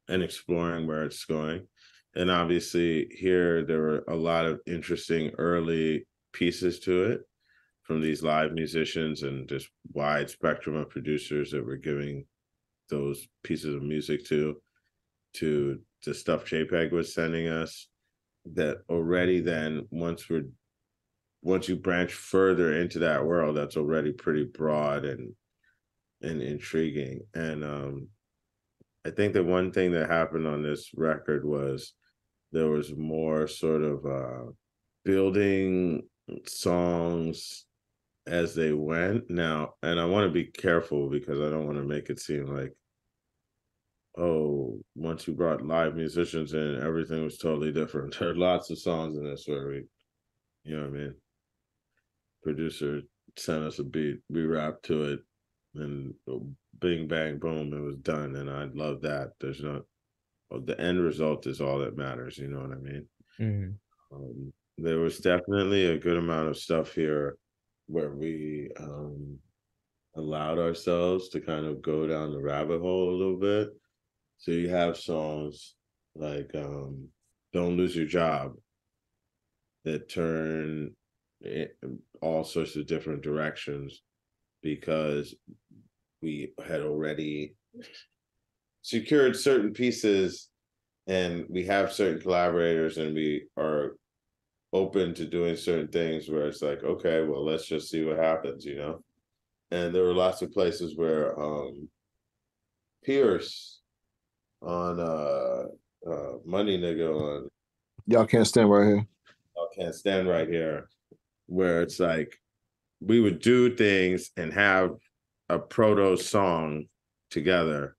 and exploring where it's going. And obviously here there were a lot of interesting early pieces to it from these live musicians and just wide spectrum of producers that were giving those pieces of music to the stuff JPEG was sending us, that already then once you branch further into that world, that's already pretty broad and intriguing. And I think that one thing that happened on this record was there was more sort of building songs as they went. Now, and I want to be careful because I don't want to make it seem like, oh, once you brought live musicians in, everything was totally different. There are lots of songs in this where we, you know what I mean? Producer sent us a beat, we rapped to it, and bing, bang, boom, it was done. And I love that. There's not, the end result is all that matters. You know what I mean? Mm-hmm. There was definitely a good amount of stuff here where we allowed ourselves to kind of go down the rabbit hole a little bit. So you have songs like Don't Lose Your Job that turned all sorts of different directions because we had already secured certain pieces and we have certain collaborators and we are open to doing certain things where it's like, okay, well, let's just see what happens, you know? And there were lots of places where Pierce on Money Nigga on Y'all Can't Stand Right Here. I Can't Stand Right Here, where it's like we would do things and have a proto song together.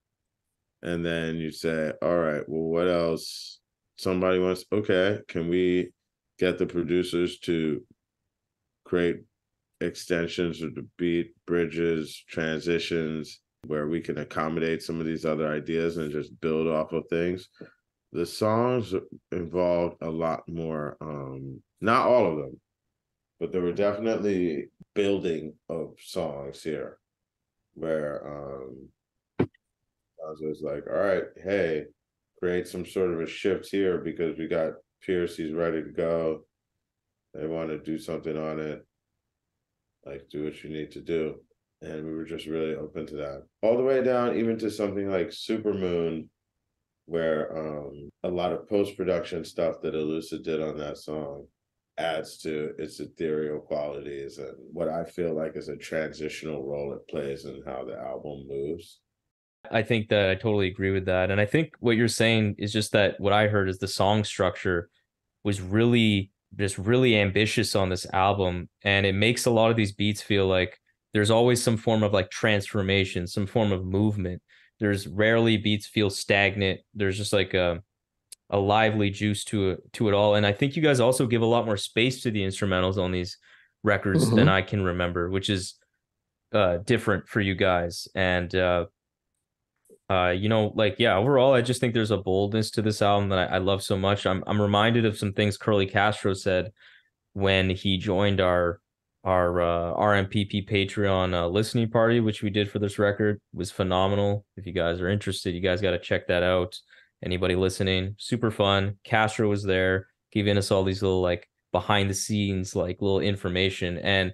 And then you say, all right, well, what else? Somebody wants, okay, can we get the producers to create extensions of the beat, bridges, transitions, where we can accommodate some of these other ideas and just build off of things? The songs involved a lot more, not all of them, but there were definitely building of songs here where I was like, all right, hey, create some sort of a shift here because we got Pierce, he's ready to go. They want to do something on it. Like, do what you need to do. And we were just really open to that. All the way down even to something like Supermoon, where a lot of post-production stuff that Elucid did on that song adds to its ethereal qualities and what I feel like is a transitional role it plays in how the album moves. I think that I totally agree with that. And I think what you're saying is just that what I heard is the song structure was really just really ambitious on this album. And it makes a lot of these beats feel like there's always some form of like transformation, some form of movement. There's rarely beats feel stagnant. There's just like a lively juice to it all. And I think you guys also give a lot more space to the instrumentals on these records than I can remember, which is different for you guys. And you know, like, yeah, overall, I just think there's a boldness to this album that I love so much. I'm reminded of some things Curly Castro said when he joined our RMPP Patreon listening party, which we did for this record. It was phenomenal. If you guys are interested, you guys got to check that out. Anybody listening, super fun. Castro was there giving us all these little like behind the scenes, like little information. And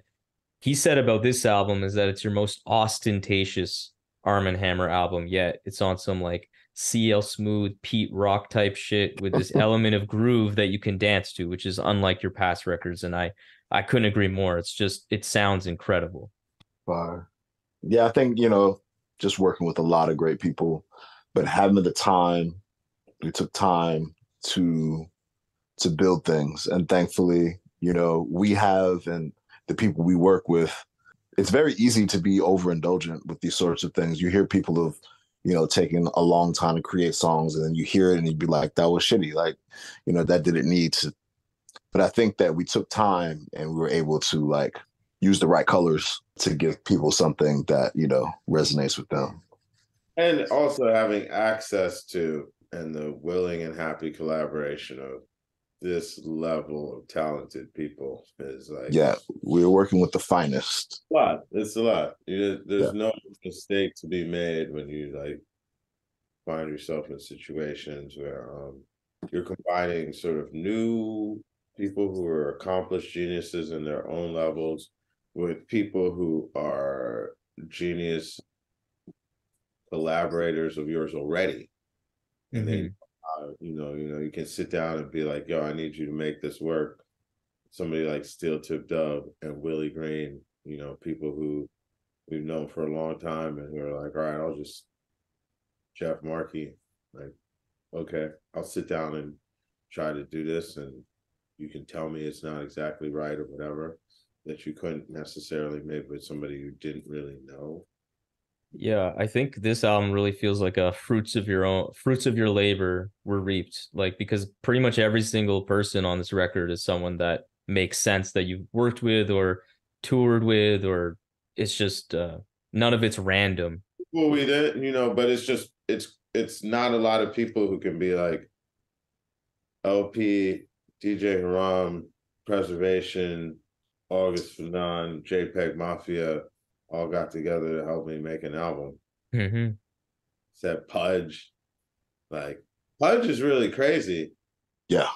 he said about this album is that it's your most ostentatious Armand Hammer album yet. It's on some like CL Smooth, Pete Rock type shit with this element of groove that you can dance to, which is unlike your past records. And I couldn't agree more. It's just, it sounds incredible. Fire. Yeah, I think, you know, just working with a lot of great people, but having the time, we took time to build things. And thankfully, you know, we have, and the people we work with, it's very easy to be overindulgent with these sorts of things. You hear people have, you know, taken a long time to create songs, and then you hear it and you'd be like, that was shitty. Like, you know, that didn't need to. But I think that we took time and we were able to like use the right colors to give people something that, you know, resonates with them. And also having access to and the willing and happy collaboration of this level of talented people is like, yeah, we're working with the finest. A lot. It's a lot. There's no mistake to be made when you like find yourself in situations where you're combining sort of new people who are accomplished geniuses in their own levels with people who are genius collaborators of yours already. And then you can sit down and be like, yo, I need you to make this work. Somebody like Steel Tip Dub and Willie Green, you know, people who we've known for a long time, and we're like, all right, I'll just Jeff Markey, like, okay, I'll sit down and try to do this, and you can tell me it's not exactly right or whatever, that you couldn't necessarily make with somebody you didn't really know. Yeah, I think this album really feels like a fruits of your labor were reaped. Like, because pretty much every single person on this record is someone that makes sense that you've worked with or toured with, or it's just none of it's random. Well, we did, you know, but it's just it's not a lot of people who can be like LP, DJ Haram, Preservation, August Fanon, JPEGMAFIA all got together to help me make an album. Said Pudge. Like, Pudge is really crazy Yeah.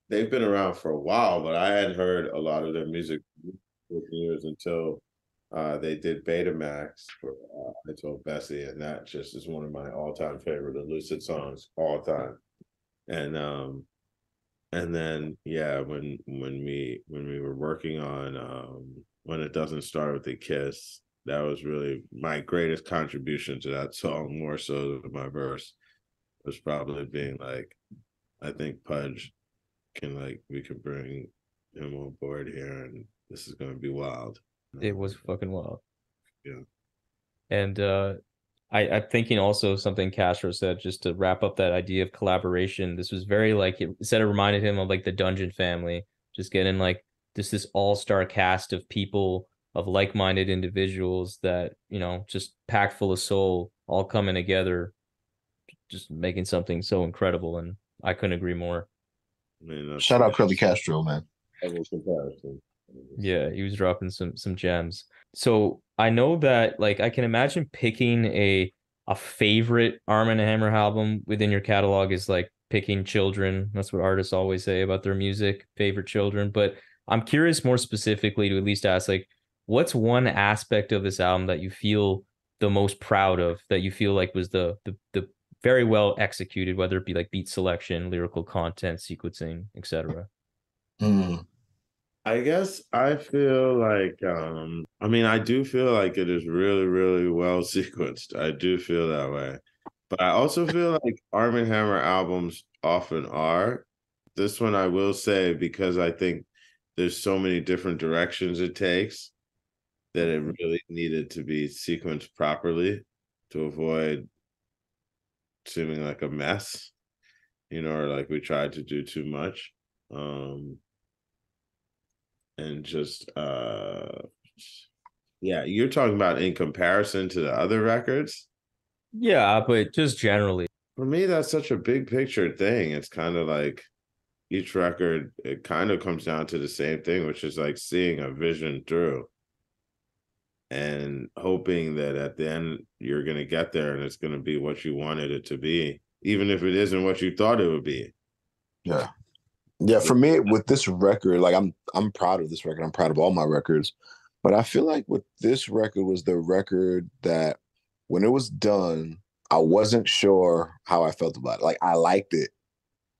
They've been around for a while, but I hadn't heard a lot of their music for years until they did Betamax for I Told Bessie, and that just is one of my all-time favorite Elucid songs all time. And then yeah, when we were working on When It Doesn't Start With a Kiss, that was really my greatest contribution to that song, more so than my verse, was probably being like, I think Pudge we can bring him on board here, and this is going to be wild. It was fucking wild. Yeah. And I'm thinking also something Castro said, just to wrap up that idea of collaboration. This was very like, it said it reminded him of like the Dungeon Family, just getting like this all-star cast of people, of like-minded individuals that, you know, just packed full of soul, all coming together, just making something so incredible. And I couldn't agree more. I mean, Shout out Curly Castro, man. Comparison. Yeah, he was dropping some gems. So I know that, like, I can imagine picking a favorite Armand Hammer album within your catalog is like picking children. That's what artists always say about their music, favorite children. But I'm curious more specifically to at least ask, like, what's one aspect of this album that you feel the most proud of, that you feel like was the very well executed, whether it be like beat selection, lyrical content, sequencing, etc. I guess I feel like I mean, I do feel like it is really, really well sequenced. I do feel that way. But I also feel like Armand Hammer albums often are. This one I will say, because I think there's so many different directions it takes, that it really needed to be sequenced properly to avoid seeming like a mess, you know, or like we tried to do too much. And just yeah, you're talking about in comparison to the other records. Yeah, but just generally. For me, that's such a big picture thing. It's kind of like each record, it kind of comes down to the same thing, which is like seeing a vision through and hoping that at the end you're going to get there and it's going to be what you wanted it to be, even if it isn't what you thought it would be. Yeah. Yeah, for me with this record, like I'm proud of this record. I'm proud of all my records. But I feel like with this record was the record that when it was done, I wasn't sure how I felt about it. Like I liked it.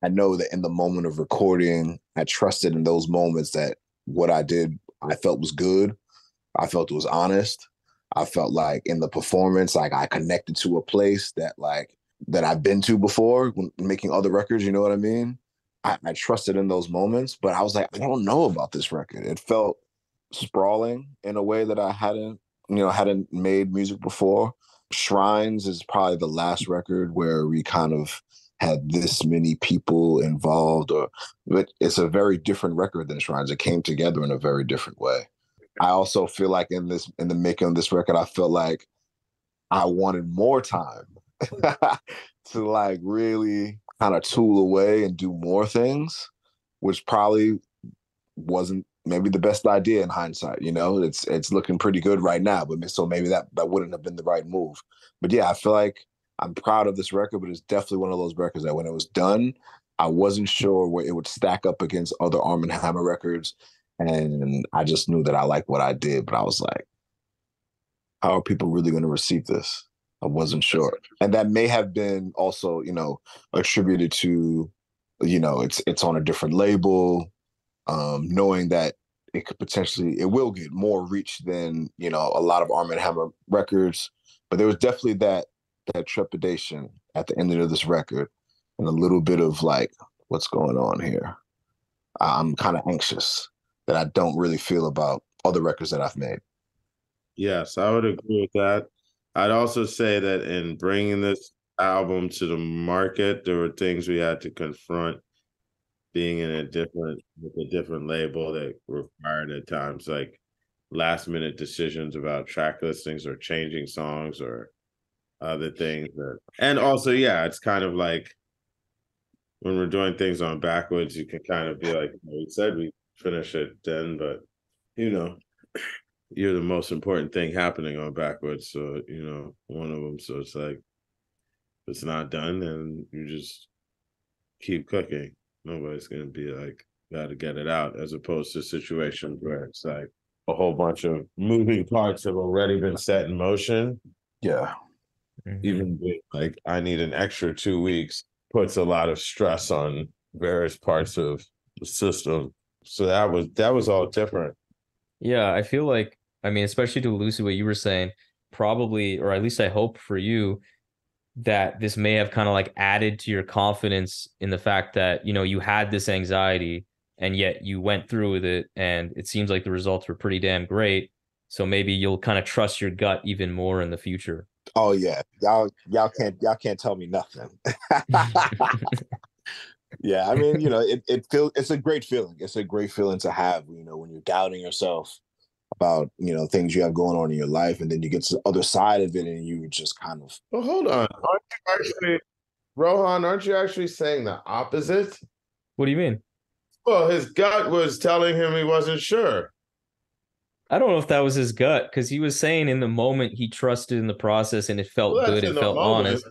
I know that in the moment of recording, I trusted in those moments that what I did, I felt was good. I felt it was honest. I felt like in the performance, like I connected to a place that I've been to before when making other records, you know what I mean? I trusted in those moments, but I was like, I don't know about this record. It felt sprawling in a way that I hadn't made music before. Shrines is probably the last record where we kind of had this many people involved, but it's a very different record than Shrines. It came together in a very different way. I also feel like in the making of this record, I felt like I wanted more time to like really kind of tool away and do more things, which probably wasn't maybe the best idea in hindsight. You know, it's looking pretty good right now, but so maybe that wouldn't have been the right move. But yeah, I feel like I'm proud of this record, but it's definitely one of those records that when it was done, I wasn't sure where it would stack up against other Armand Hammer records. And I just knew that I liked what I did, but I was like, how are people really going to receive this? I wasn't sure. And that may have been also, you know, attributed to, you know, it's on a different label, knowing that it will get more reach than, you know, a lot of Armand Hammer records. But there was definitely that trepidation at the end of this record and a little bit of like, what's going on here? I'm kind of anxious that I don't really feel about other records that I've made. Yes, I would agree with that. I'd also say that in bringing this album to the market, there were things we had to confront being with a different label that required at times like last minute decisions about track listings or changing songs or other things. And also, yeah, it's kind of like when we're doing things on Backwoodz, you can kind of be like, we said we finish it then, but you know, you're the most important thing happening on Backwoodz. So, you know, one of them. So it's like, if it's not done, then you just keep cooking. Nobody's gonna be like, gotta get it out, as opposed to situations where it's like a whole bunch of moving parts have already been set in motion. Yeah. Even like I need an extra 2 weeks puts a lot of stress on various parts of the system. So that was all different. Yeah, I feel like, I mean, especially to Lucy, what you were saying, probably, or at least I hope for you, that this may have kind of like added to your confidence in the fact that, you know, you had this anxiety and yet you went through with it and it seems like the results were pretty damn great. So maybe you'll kind of trust your gut even more in the future. Oh yeah. Y'all can't tell me nothing. Yeah, I mean, you know, it's a great feeling. It's a great feeling to have, you know, when you're doubting yourself about, you know, things you have going on in your life, and then you get to the other side of it and you just kind of. Well, hold on. Rohan, aren't you actually saying the opposite? What do you mean? Well, his gut was telling him he wasn't sure. I don't know if that was his gut, because he was saying in the moment he trusted in the process and it felt good, it felt honest.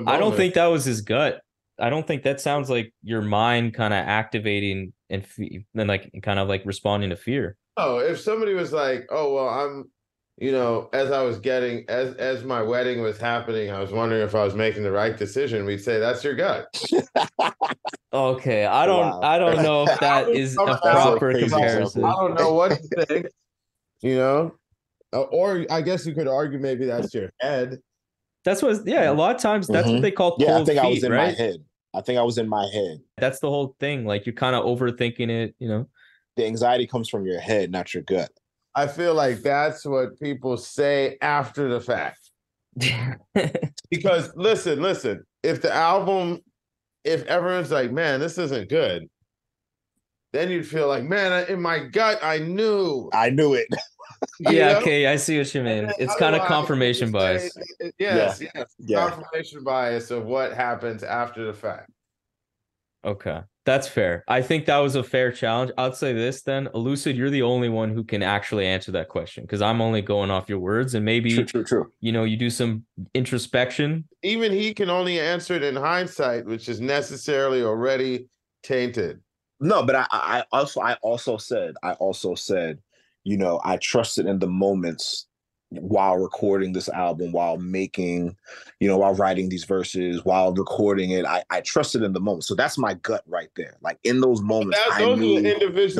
I don't think that was his gut. I don't think that sounds like your mind kind of activating and like kind of like responding to fear. Oh, if somebody was like, "Oh, well, I'm," you know, as my wedding was happening, I was wondering if I was making the right decision, we'd say that's your gut. Okay, I don't know if that is a proper comparison. I don't know what to think, you know, or I guess you could argue maybe that's your head. That's what, yeah, a lot of times that's what they call cold I think feet, I was in right? my head. I think I was in my head. That's the whole thing. Like you're kind of overthinking it, you know? The anxiety comes from your head, not your gut. I feel like that's what people say after the fact. Because listen, if everyone's like, man, this isn't good, then you'd feel like, man, in my gut, I knew it. Yeah, okay, I see what you mean. It's kind of confirmation bias. Yes, confirmation bias of what happens after the fact. Okay, that's fair. I think that was a fair challenge. I'll say this then, Elucid, you're the only one who can actually answer that question, because I'm only going off your words, and maybe true. You know, you do some introspection. Even he can only answer it in hindsight, which is necessarily already tainted. No, but I also said, you know, I trusted in the moments while recording this album, while making, you know, while writing these verses, while recording it. I trusted in the moment. So that's my gut right there. Like in those moments, I knew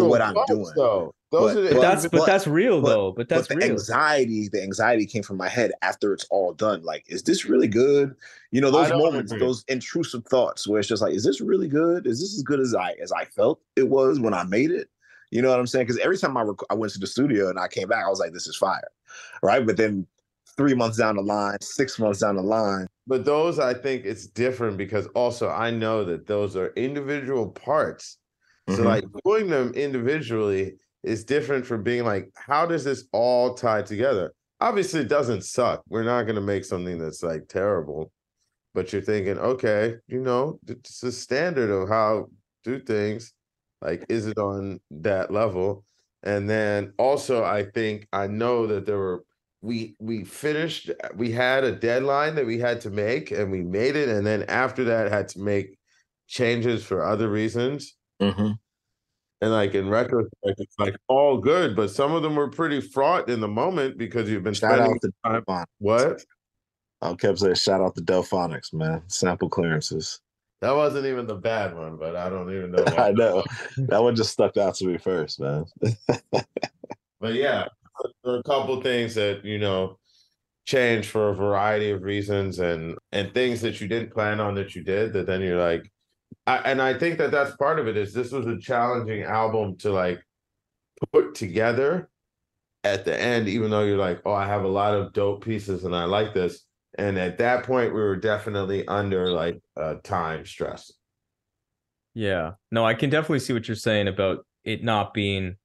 what I'm doing. Though. But that's real though. But that's real. The anxiety came from my head after it's all done. Like, is this really good? You know, those moments, those intrusive thoughts where it's just like, is this really good? Is this as good as I felt it was when I made it? You know what I'm saying? Because every time I went to the studio and I came back, I was like, this is fire, right? But then 3 months down the line, 6 months down the line. But those, I think it's different because also I know that those are individual parts. So like doing them individually is different from being like, how does this all tie together? Obviously, it doesn't suck. We're not going to make something that's like terrible. But you're thinking, okay, you know, it's a standard of how do things. Like, is it on that level? And then also, I know that we finished, we had a deadline that we had to make and we made it. And then after that had to make changes for other reasons. And like in retrospect, it's like all good, but some of them were pretty fraught in the moment because you've been spending time on what? I kept saying, shout out to Delphonics, man. Sample clearances. That wasn't even the bad one, but I don't even know. I know. That one just stuck out to me first, man. But yeah, there are a couple things that, you know, changed for a variety of reasons and things that you didn't plan on that you did, that then you're like, I think that that's part of it is this was a challenging album to like put together at the end, even though you're like, oh, I have a lot of dope pieces and I like this. And at that point, we were definitely under like time stress. Yeah, no, I can definitely see what you're saying about it not being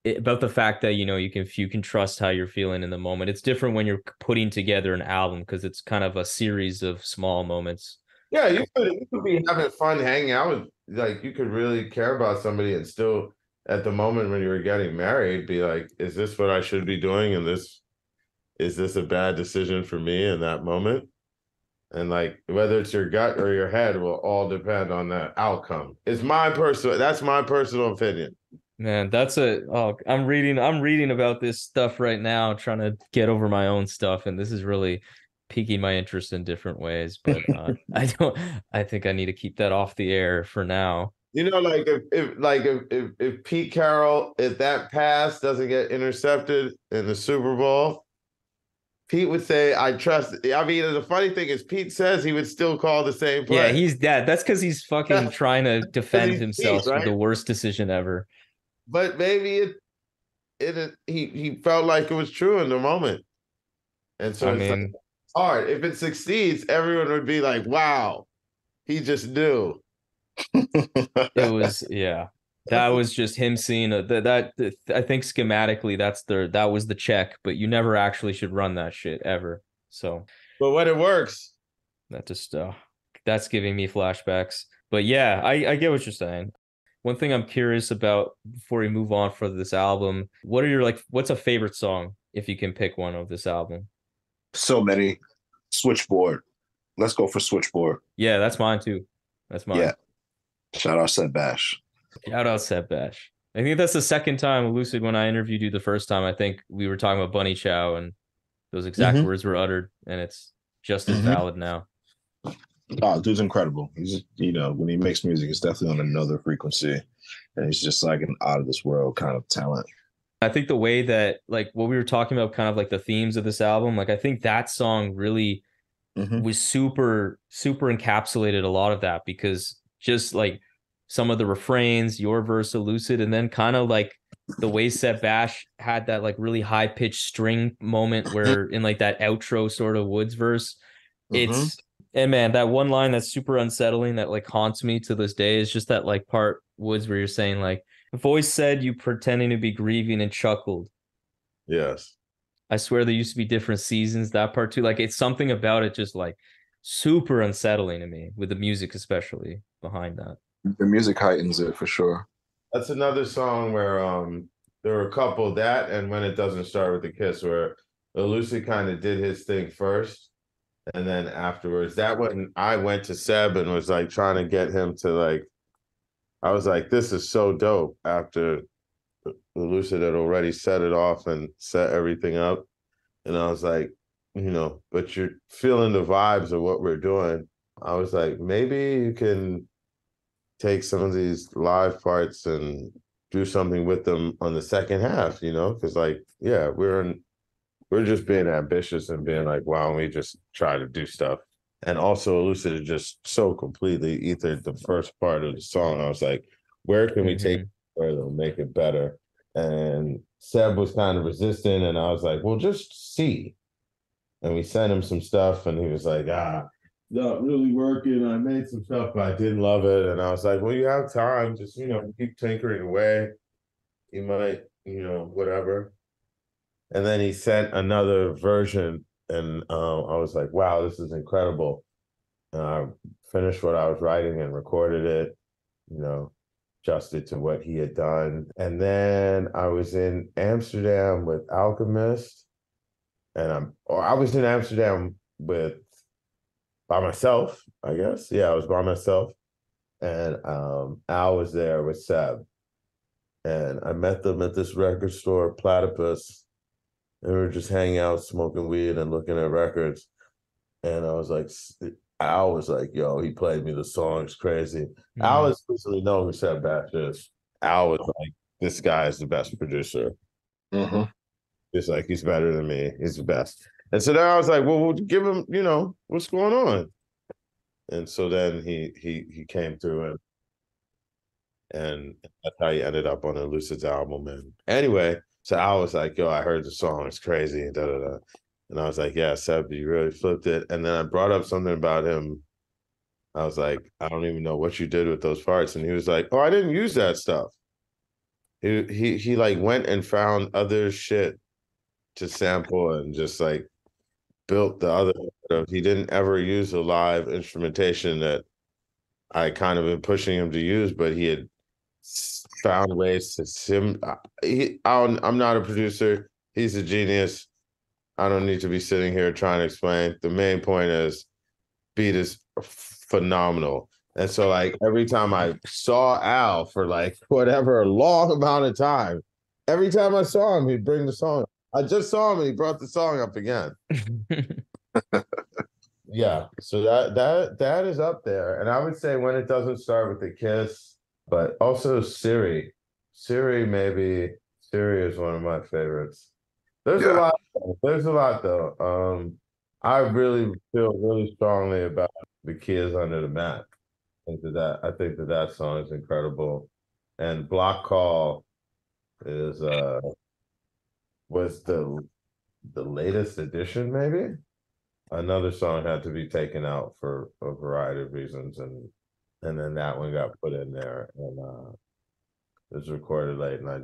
about the fact that, you know, you can trust how you're feeling in the moment. It's different when you're putting together an album because it's kind of a series of small moments. Yeah, you could be having fun hanging out with, like, you could really care about somebody and still at the moment when you were getting married be like, is this what I should be doing? And is this a bad decision for me in that moment? And like whether it's your gut or your head will all depend on the outcome. That's my personal opinion. Man, I'm reading about this stuff right now, trying to get over my own stuff, and this is really piquing my interest in different ways. But I think I need to keep that off the air for now. You know, like if Pete Carroll, if that pass doesn't get intercepted in the Super Bowl, Pete would say, I trust. I mean, the funny thing is Pete says he would still call the same play. Yeah, he's that. That's because he's fucking trying to defend himself Pete, right? for the worst decision ever. But maybe he felt like it was true in the moment. And so like hard. If it succeeds, everyone would be like, wow, he just knew. It was, yeah. That was just him seeing that. I think schematically that was the check, but you never actually should run that shit ever. So, but when it works, that just that's giving me flashbacks. But yeah, I get what you're saying. One thing I'm curious about before we move on for this album, what's a favorite song if you can pick one of this album? So many. Switchboard. Let's go for Switchboard. Yeah, that's mine too. That's mine. Yeah. Shout out Seb Bash. Shout out Seb Bash. I think that's the second time, Lucid, when I interviewed you the first time, I think we were talking about Bunny Chow and those exact words were uttered, and it's just as valid now. Oh, dude's incredible. He's, when he makes music, it's definitely on another frequency. And he's just like an out of this world kind of talent. I think the way that, like, what we were talking about, kind of like the themes of this album, like, I think that song really was super, super encapsulated a lot of that, because just like some of the refrains, your verse, Lucid, and then kind of like the way Seb Bash had that like really high pitched string moment where in like that outro sort of Woods verse, and man, that one line that's super unsettling that like haunts me to this day is just that like part, Woods, where you're saying like, voice said you pretending to be grieving and chuckled. Yes. I swear there used to be different seasons, that part too. Like, it's something about it just like super unsettling to me, with the music especially behind that. The music heightens it for sure. That's another song where there were a couple, that and When It Doesn't Start With a Kiss, where Lucid kind of did his thing first. And then afterwards, that when I went to Seb and was like trying to get him to like, I was like, this is so dope, after Lucid had already set it off and set everything up. And I was like, but you're feeling the vibes of what we're doing. I was like, maybe you can take some of these live parts and do something with them on the second half, because like, yeah, we're just being ambitious and being like, why don't we just try to do stuff? And also Lucid had just so completely ethered the first part of the song. I was like, where can we take it further and make it better? And Seb was kind of resistant, and I was like, well, just see. And we sent him some stuff, and he was like, not really working. I made some stuff, but I didn't love it. And I was like, well, you have time. Just, keep tinkering away. You might, whatever. And then he sent another version, and I was like, wow, this is incredible. And I finished what I was writing and recorded it, adjusted to what he had done. And then I was in Amsterdam with Alchemist, and I was in Amsterdam by myself, I guess. Yeah, I was by myself. And Al was there with Seb. And I met them at this record store, Platypus. And we were just hanging out, smoking weed and looking at records. And I was like, Al was like, yo, he played me the song. It's crazy. Al is recently known who Seb Bash is. Al was like, this guy is the best producer. It's like, he's better than me. He's the best. And so then I was like, well, we'll give him, what's going on? And so then he came through, and that's how he ended up on the Lucid's album. And anyway, so I was like, yo, I heard the song, it's crazy, and da-da-da. And I was like, yeah, Seb, you really flipped it. And then I brought up something about him. I was like, I don't even know what you did with those parts. And he was like, oh, I didn't use that stuff. He like went and found other shit to sample and just like built the other stuff. He didn't ever use a live instrumentation that I kind of been pushing him to use, but he had found ways to I'm not a producer. He's a genius. I don't need to be sitting here trying to explain. The main point is beat is phenomenal. And so like every time I saw Al for like whatever long amount of time, every time I saw him, he'd bring the song. I just saw him and he brought the song up again. Yeah, so that is up there. And I would say When It Doesn't Start With a Kiss, but also Siri. Siri is one of my favorites. There's a lot. There's a lot though. I really feel really strongly about The Key Is Under the Mat. I think that song is incredible. And Block Call is was the latest edition, maybe. Another song had to be taken out for a variety of reasons, and then that one got put in there, and it was recorded late, and I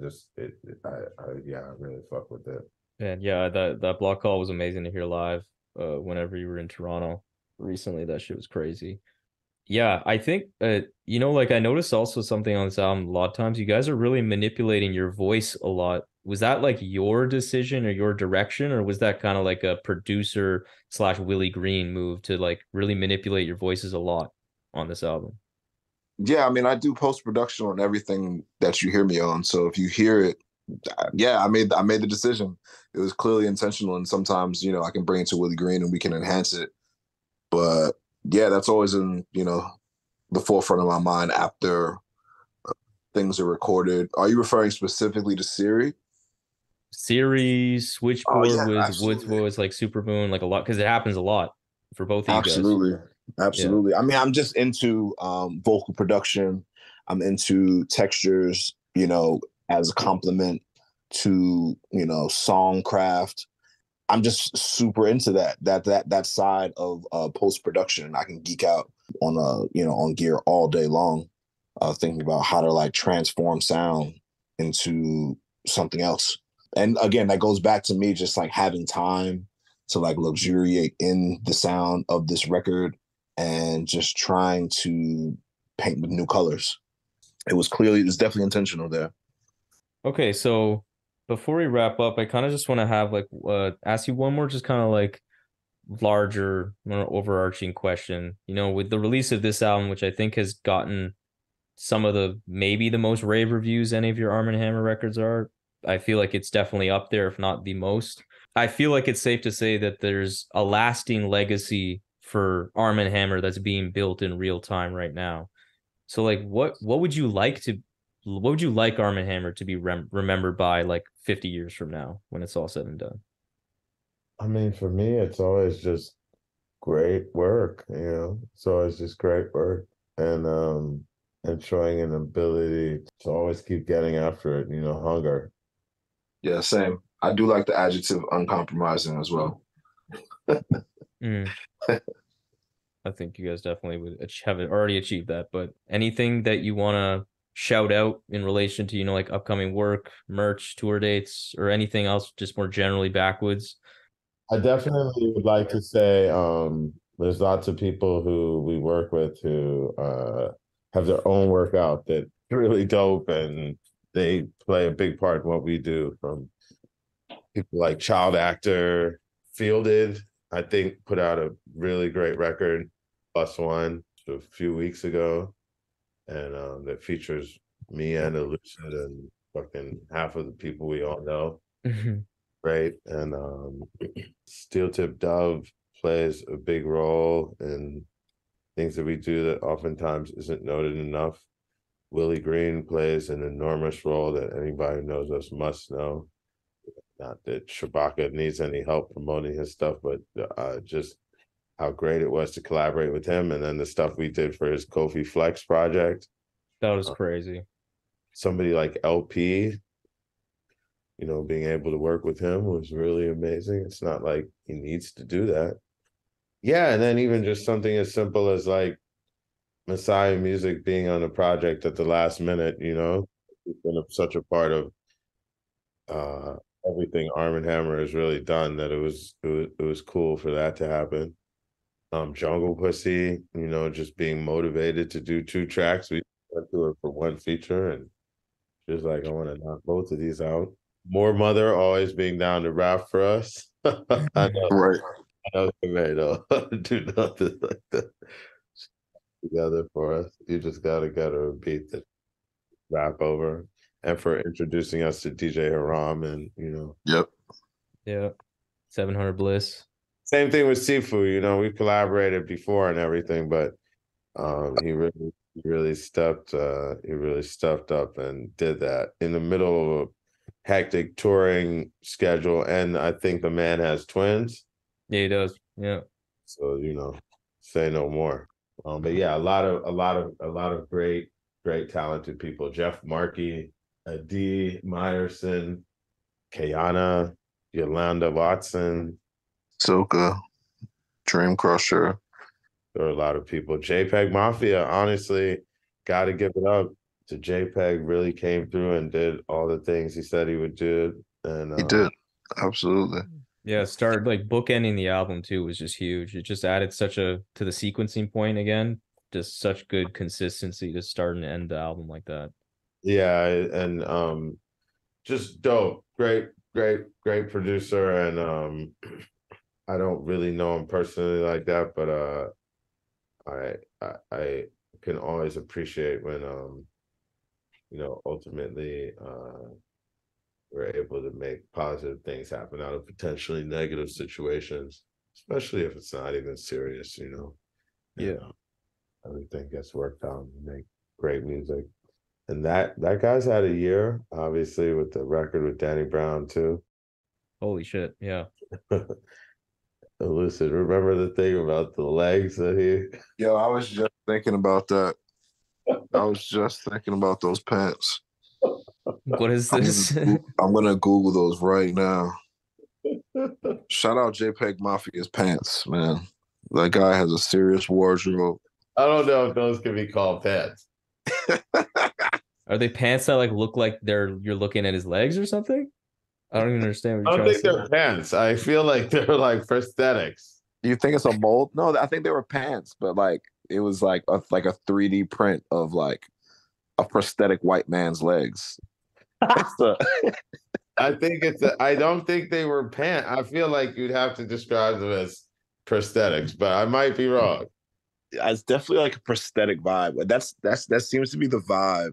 really fuck with it. And yeah, that block call was amazing to hear live. Whenever you were in Toronto recently, that shit was crazy. Yeah, I think like I noticed also something on this album a lot of times. You guys are really manipulating your voice a lot. Was that like your decision or your direction, or was that kind of like a producer / Willie Green move to like really manipulate your voices a lot on this album? Yeah, I mean, I do post-production on everything that you hear me on. So if you hear it, yeah, I made the decision. It was clearly intentional, and sometimes, I can bring it to Willie Green and we can enhance it. But yeah, that's always in, the forefront of my mind after things are recorded. Are you referring specifically to Siri? Series Switchboard Absolutely. was like Supermoon, like a lot, because it happens a lot for both of you guys. Absolutely. I mean, I'm just into vocal production. I'm into textures, as a complement to, songcraft. I'm just super into that side of post production. I can geek out on on gear all day long, thinking about how to like transform sound into something else. And again, that goes back to me just like having time to like luxuriate in the sound of this record and just trying to paint with new colors. It was definitely intentional there. Okay, so before we wrap up, I kind of just want to have like ask you one more just kind of like larger, more overarching question. With the release of this album, which I think has gotten some of the maybe the most rave reviews any of your Armand Hammer records are, I feel like it's definitely up there, if not the most. I feel like it's safe to say that there's a lasting legacy for Armand Hammer that's being built in real time right now. So like what would you like Armand Hammer to be remembered by like 50 years from now when it's all said and done? I mean, for me, it's always just great work, It's always just great work. And showing an ability to always keep getting after it, hunger. Yeah, same. I do like the adjective uncompromising as well. I think you guys definitely would have already achieved that. But anything that you want to shout out in relation to, like upcoming work, merch, tour dates, or anything else, just more generally Backwoodz? I definitely would like to say there's lots of people who we work with who have their own workout that's really dope, and they play a big part in what we do, from people like Child Actor, Fielded, I think put out a really great record, +1, a few weeks ago, and that features me and Elucid and fucking half of the people we all know. Right. And Steel Tip Dove plays a big role in things that we do that oftentimes isn't noted enough. Willie Green plays an enormous role that anybody who knows us must know. Not that Shabaka needs any help promoting his stuff, but just how great it was to collaborate with him. And then the stuff we did for his Kofi Flex project. That was crazy. Somebody like LP, being able to work with him was really amazing. It's not like he needs to do that. Yeah, and then even just something as simple as like Messiah Music being on the project at the last minute, it's been such a part of everything Armand Hammer has really done that it was cool for that to happen. Jungle Pussy, just being motivated to do 2 tracks. We went to her for 1 feature, and she was like, I want to knock both of these out. More Mother always being down to rap for us. I know. Right. know they may though. Do nothing like that together for us. You just gotta get a beat that rap over, and for introducing us to DJ Haram, and Yep. Yeah. 700 Bliss. same thing with Sifu. We collaborated before and everything, but he really stepped up and did that in the middle of a hectic touring schedule, and I think the man has twins. Yeah, he does. Yeah. So say no more. But yeah, a lot of great talented people. Jeff Markey, Adi Meyerson, Kayana, Yolanda Watson. Silka, Dream Crusher. There are a lot of people. JPEGMAFIA, honestly, got to give it up to JPEG. Really came through and did all the things he said he would do. And He did. Absolutely. Yeah, started like bookending the album too was just huge. It just added to the sequencing point again, just such good consistency to start and end the album like that. Yeah, and just dope. Great producer. And I don't really know him personally like that, but I can always appreciate when ultimately we're able to make positive things happen out of potentially negative situations, especially if it's not even serious. Yeah. Everything gets worked out and make great music. And that guy's had a year, obviously, with the record with Danny Brown too. Holy shit. Yeah. Lucid, remember the thing about the legs that he Yo, I was just thinking about that. I was just thinking about those pants. What is this? I'm gonna Google those right now. Shout out JPEGMAFIA's pants, man. That guy has a serious wardrobe. I don't know if those can be called pants. Are they pants that like look like you're looking at his legs or something? I don't even understand what I you're don't trying think to say. they're pants. I feel like they're like prosthetics. Do you think it's a mold? No, I think they were pants, but like it was like a 3D print of like a prosthetic white man's legs. So, I don't think they were pants. I feel like you'd have to describe them as prosthetics, but I might be wrong. it's definitely like a prosthetic vibe. That seems to be the vibe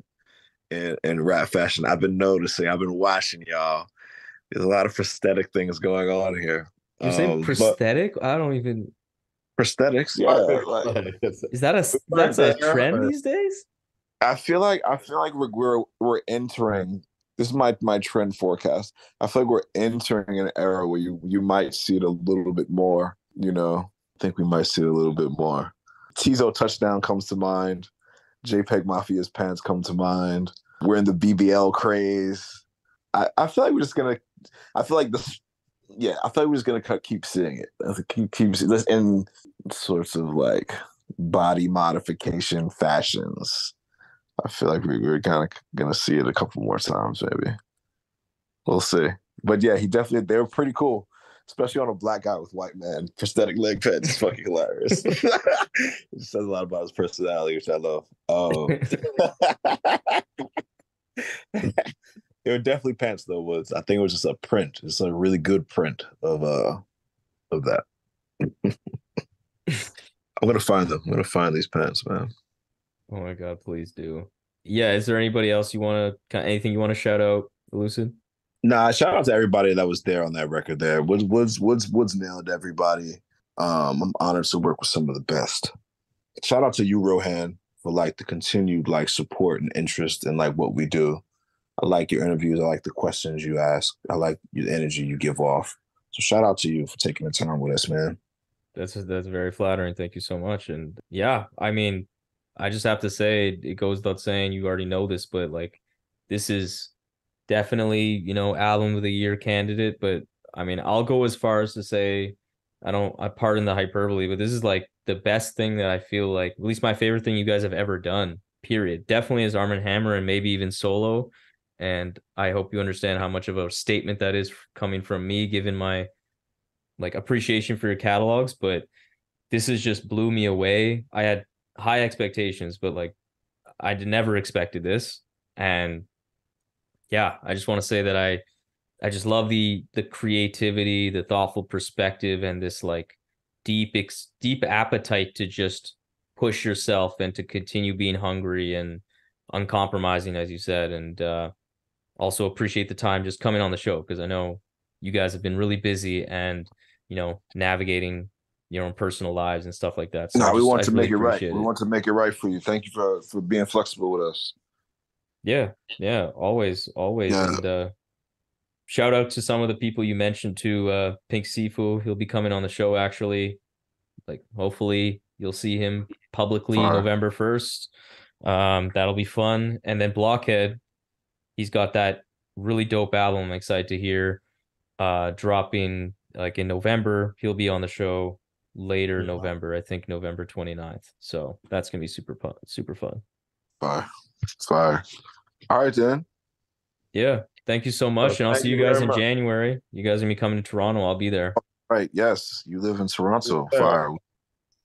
in rap fashion. I've been noticing. I've been watching y'all. There's a lot of prosthetic things going on here. You're saying prosthetic? I don't even. Prosthetics, yeah. Like, Is that that's a trend these days? I feel like we're entering. This is my trend forecast. I feel like we're entering an era where you might see it a little bit more. I think we might see it a little bit more. Tizo touchdown comes to mind. JPEGMAFIA's pants come to mind. We're in the BBL craze. I feel like we're just gonna. I feel like this. Yeah, I feel like we're just gonna keep seeing it. Keep in sorts of like body modification fashions. I feel like we're kind of gonna see it a couple more times, maybe. We'll see. But yeah, they were pretty cool, especially on a black guy with white man prosthetic leg pads. It's fucking hilarious. It says a lot about his personality, which I love. They were definitely pants though. I think it was just a print. It's a really good print of that. I'm gonna find them. I'm gonna find these pants, man. Oh my god, please do. Yeah, is there anybody else anything you want to shout out, Lucid? Nah, shout out to everybody that was there on that record there. Woods nailed everybody. I'm honored to work with some of the best. Shout out to you, Rohan, for like the continued like support and interest in like what we do. I like your interviews. I like the questions you ask. I like the energy you give off. So shout out to you for taking the time with us, man. That's very flattering. Thank you so much. And yeah, I mean, I just have to say, it goes without saying, you already know this, but like, this is definitely, album of the year candidate. But I mean, I'll go as far as to say, I pardon the hyperbole, but this is like the best thing that I feel like, at least my favorite thing you guys have ever done, period. Definitely as Armand Hammer and maybe even solo. And I hope you understand how much of a statement that is coming from me, given my like appreciation for your catalogs. But this has just blew me away. I had high expectations, but like I never expected this. And yeah, I just want to say that I just love the creativity, the thoughtful perspective, and this like deep appetite to just push yourself and to continue being hungry and uncompromising, as you said. And also appreciate the time just coming on the show, because I know you guys have been really busy and, you know, navigating your own personal lives and stuff like that. So No, we want I to really make it right. appreciate We it. want to make it right for you. Thank you for being flexible with us. Yeah, always. Yeah. And shout out to some of the people you mentioned too. Pink Sifu, he'll be coming on the show actually. Like hopefully you'll see him publicly Fire. November 1st. That'll be fun. And then Blockhead, he's got that really dope album I'm excited to hear. Dropping like in November. He'll be on the show later November, I think November 29th. So that's gonna be super fun. Fire. All right, then. Yeah. Thank you so much. Well, And I'll thank see you you guys very in much. January. You guys are gonna be coming to Toronto. I'll be there. All right. Yes, you live in Toronto. Yeah. Fire.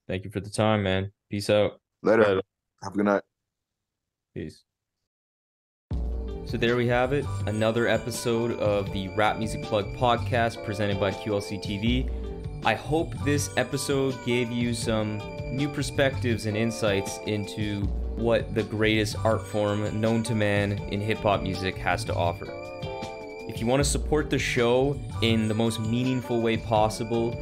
Thank you for the time, man. Peace out. Later. Later. Have a good night. Peace. So there we have it. Another episode of the Rap Music Plug podcast presented by QLC TV. I hope this episode gave you some new perspectives and insights into what the greatest art form known to man in hip-hop music has to offer. If you want to support the show in the most meaningful way possible,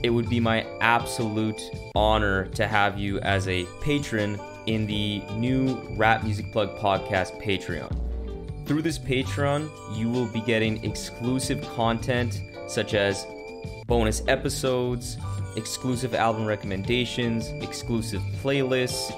it would be my absolute honor to have you as a patron in the new Rap Music Plug podcast Patreon. Through this Patreon, you will be getting exclusive content such as bonus episodes, exclusive album recommendations, exclusive playlists,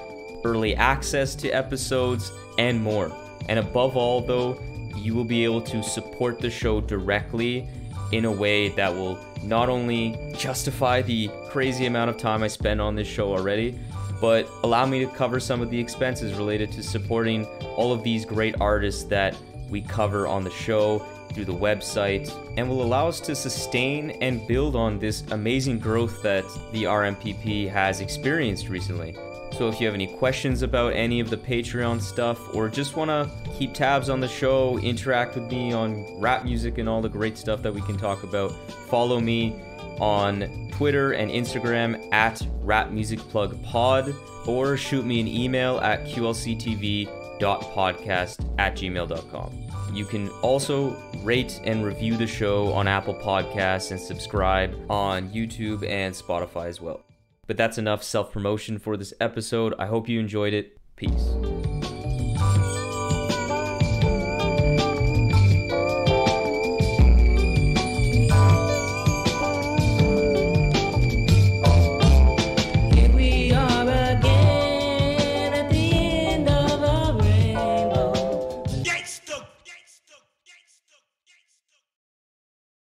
early access to episodes, and more. And above all, though, you will be able to support the show directly in a way that will not only justify the crazy amount of time I spend on this show already, but allow me to cover some of the expenses related to supporting all of these great artists that we cover on the show through the website, and will allow us to sustain and build on this amazing growth that the RMPP has experienced recently. So if you have any questions about any of the Patreon stuff, or just want to keep tabs on the show, interact with me on rap music and all the great stuff that we can talk about, follow me on Twitter and Instagram at rapmusicplugpod, or shoot me an email at qlctv.podcast@gmail.com. You can also rate and review the show on Apple Podcasts and subscribe on YouTube and Spotify as well. But that's enough self-promotion for this episode. I hope you enjoyed it. Peace.